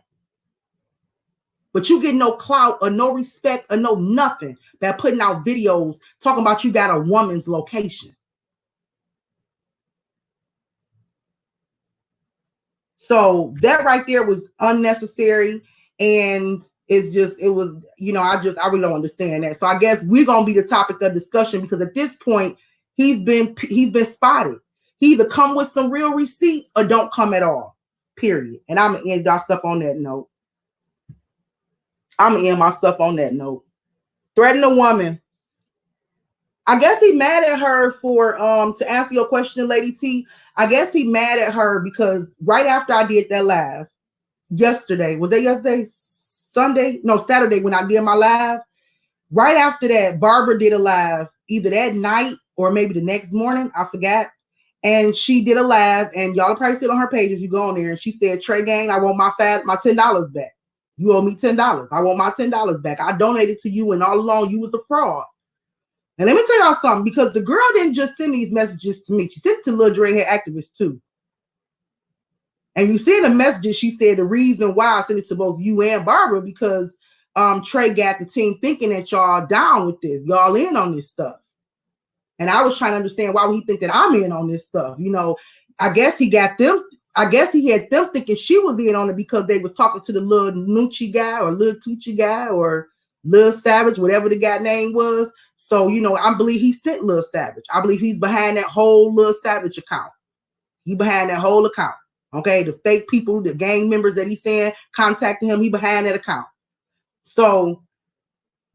But you get no clout or no respect or no nothing by putting out videos talking about you got a woman's location. So that right there was unnecessary. And it was, you know, I really don't understand that. So I guess we're going to be the topic of discussion, because at this point, he's been spotted. He either come with some real receipts or don't come at all. Period. And I'm going to end our stuff on that note. Threaten a woman. I guess he mad at her for, to answer your question, Lady T, I guess he mad at her because right after I did that live yesterday, was that yesterday? Sunday? No, Saturday when I did my live. Right after that, Barbara did a live either that night or maybe the next morning. I forgot. And she did a live, and y'all probably see it on her page if you go on there. And she said, Trey Gang, I want my $10 back. You owe me $10. I want my $10 back. I donated to you, and all along you was a fraud. And let me tell y'all something, because the girl didn't just send these messages to me. She sent it to Lil Dre Head activists too. And you see in the messages, she said the reason why I sent it to both you and Barbara, because Trey got the team thinking that y'all down with this. Y'all in on this stuff. And I was trying to understand, why would he think that I'm in on this stuff? You know, I guess he had them thinking she was in on it because they was talking to the Lil Nucci guy or Lil Tucci guy or Lil Savage, whatever the guy name was. So, you know, I believe he sent Lil Savage. I believe he's behind that whole Lil Savage account. He behind that whole account. Okay, the fake people, the gang members that he's saying contacting him, he behind that account. So,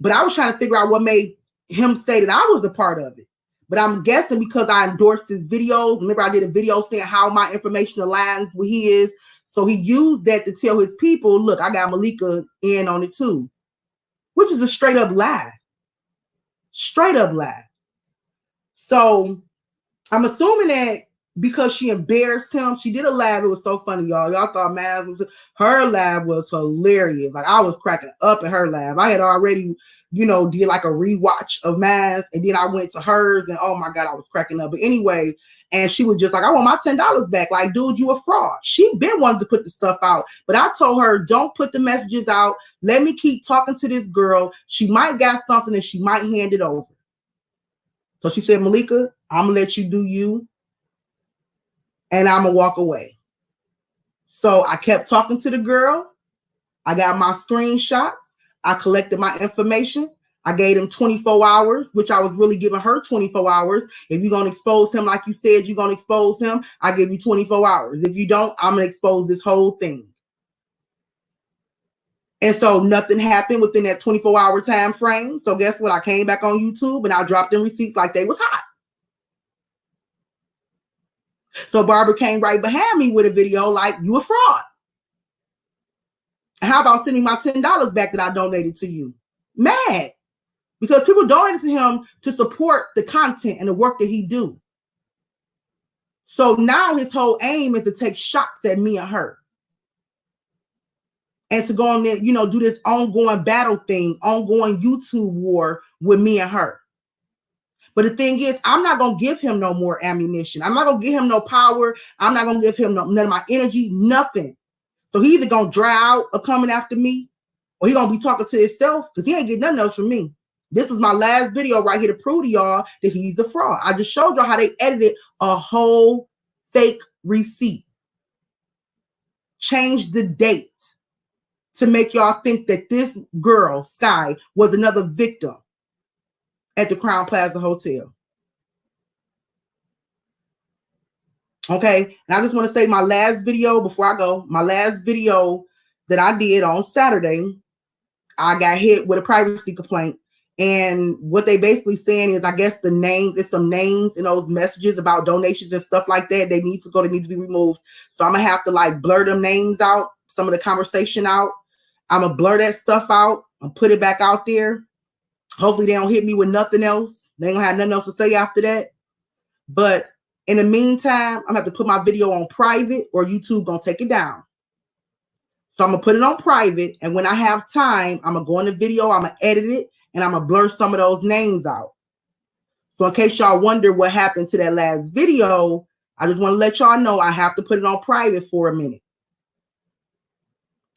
but I was trying to figure out what made him say that I was a part of it. But I'm guessing because I endorsed his videos. Remember, I did a video saying how my information aligns with his. So he used that to tell his people, look, I got Malika in on it too, which is a straight up lie. Straight up lie. So I'm assuming that because she embarrassed him, she did a live. It was so funny, y'all. Y'all thought Maz was, her live was hilarious. Like, I was cracking up at her live. I had already, you know, did like a rewatch of Maz, and then I went to hers, and oh my God, I was cracking up. But anyway, and she was just like, I want my $10 back. Like, dude, you a fraud. She been wanting to put the stuff out, but I told her, don't put the messages out. Let me keep talking to this girl. She might got something and she might hand it over. So she said, Malika, I'm gonna let you do you, and I'm gonna walk away. So I kept talking to the girl. I got my screenshots. I collected my information. I gave him 24 hours, which I was really giving her 24 hours. If you're going to expose him like you said you're going to expose him, I give you 24 hours. If you don't, I'm going to expose this whole thing. And so nothing happened within that 24-hour time frame. So guess what? I came back on YouTube and I dropped in receipts like they was hot. So Barbara came right behind me with a video like, you a fraud. How about sending my $10 back that I donated to you? Mad. Because people donated to him to support the content and the work that he do. So now his whole aim is to take shots at me and her. And to go on there, you know, do this ongoing battle thing, ongoing YouTube war with me and her. But the thing is, I'm not going to give him no more ammunition. I'm not going to give him no power. I'm not going to give him none of my energy, nothing. So he either going to dry out or coming after me, or he going to be talking to himself, because he ain't getting nothing else from me. This is my last video right here to prove to y'all that he's a fraud. I just showed y'all how they edited a whole fake receipt. Changed the date to make y'all think that this girl, Sky, was another victim at the Crown Plaza Hotel. Okay, and I just want to say my last video before I go, my last video that I did on Saturday, I got hit with a privacy complaint. And what they basically saying is, I guess the names, it's some names in those messages about donations and stuff like that. They need to go, they need to be removed. So I'm gonna have to like blur them names out, some of the conversation out. I'm gonna blur that stuff out and put it back out there. Hopefully they don't hit me with nothing else. They ain't gonna have nothing else to say after that. But in the meantime, I'm gonna have to put my video on private, or YouTube gonna take it down. So I'm gonna put it on private, and when I have time, I'm gonna go in the video, I'm gonna edit it, and I'm gonna blur some of those names out. So in case y'all wonder what happened to that last video, I just want to let y'all know I have to put it on private for a minute.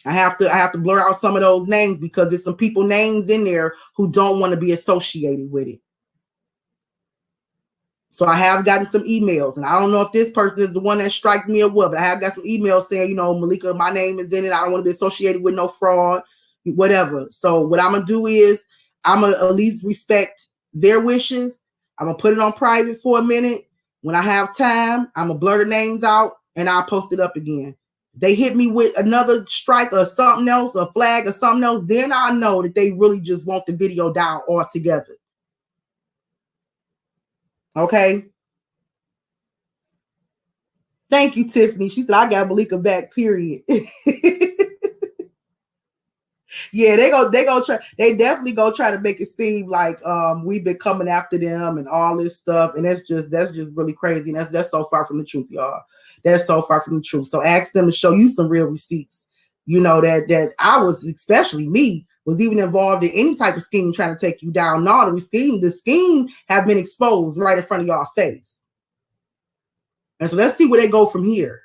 I have to blur out some of those names because there's some people names in there who don't want to be associated with it. So I have gotten some emails, and I don't know if this person is the one that striked me or what, but I have got some emails saying, you know, Malika, my name is in it. I don't want to be associated with no fraud, whatever. So what I'm going to do is I'm going to at least respect their wishes. I'm going to put it on private for a minute. When I have time, I'm going to blur the names out and I'll post it up again. They hit me with another strike or something else, a flag or something else, then I know that they really just want the video down altogether. Okay. Thank you, Tiffany. She said, I got Malika back, period. Yeah, they definitely go try to make it seem like we've been coming after them and all this stuff. And that's just really crazy. And that's so far from the truth, y'all. That's so far from the truth. So ask them to show you some real receipts. You know, that I was, especially me, was even involved in any type of scheme trying to take you down. No, the scheme have been exposed right in front of y'all face. And so let's see where they go from here.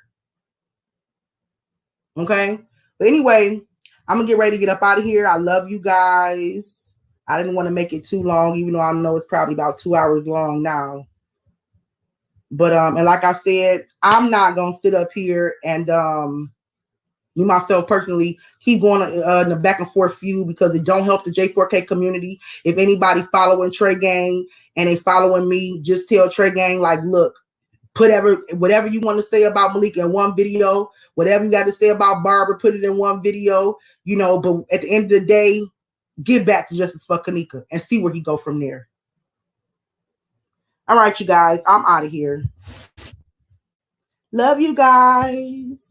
Okay. But anyway, I'm going to get ready to get up out of here. I love you guys. I didn't want to make it too long, even though I know it's probably about 2 hours long now. But, and like I said, I'm not going to sit up here and, me, myself, personally, keep going in the back and forth feud because it don't help the J4K community. If anybody following Trey Gang and they following me, just tell Trey Gang, like, look, Put whatever you want to say about Malik in one video, whatever you got to say about Barbara, put it in one video, you know, but at the end of the day, give back to Justice for Kanika and see where he go from there. All right, you guys, I'm out of here. Love you guys.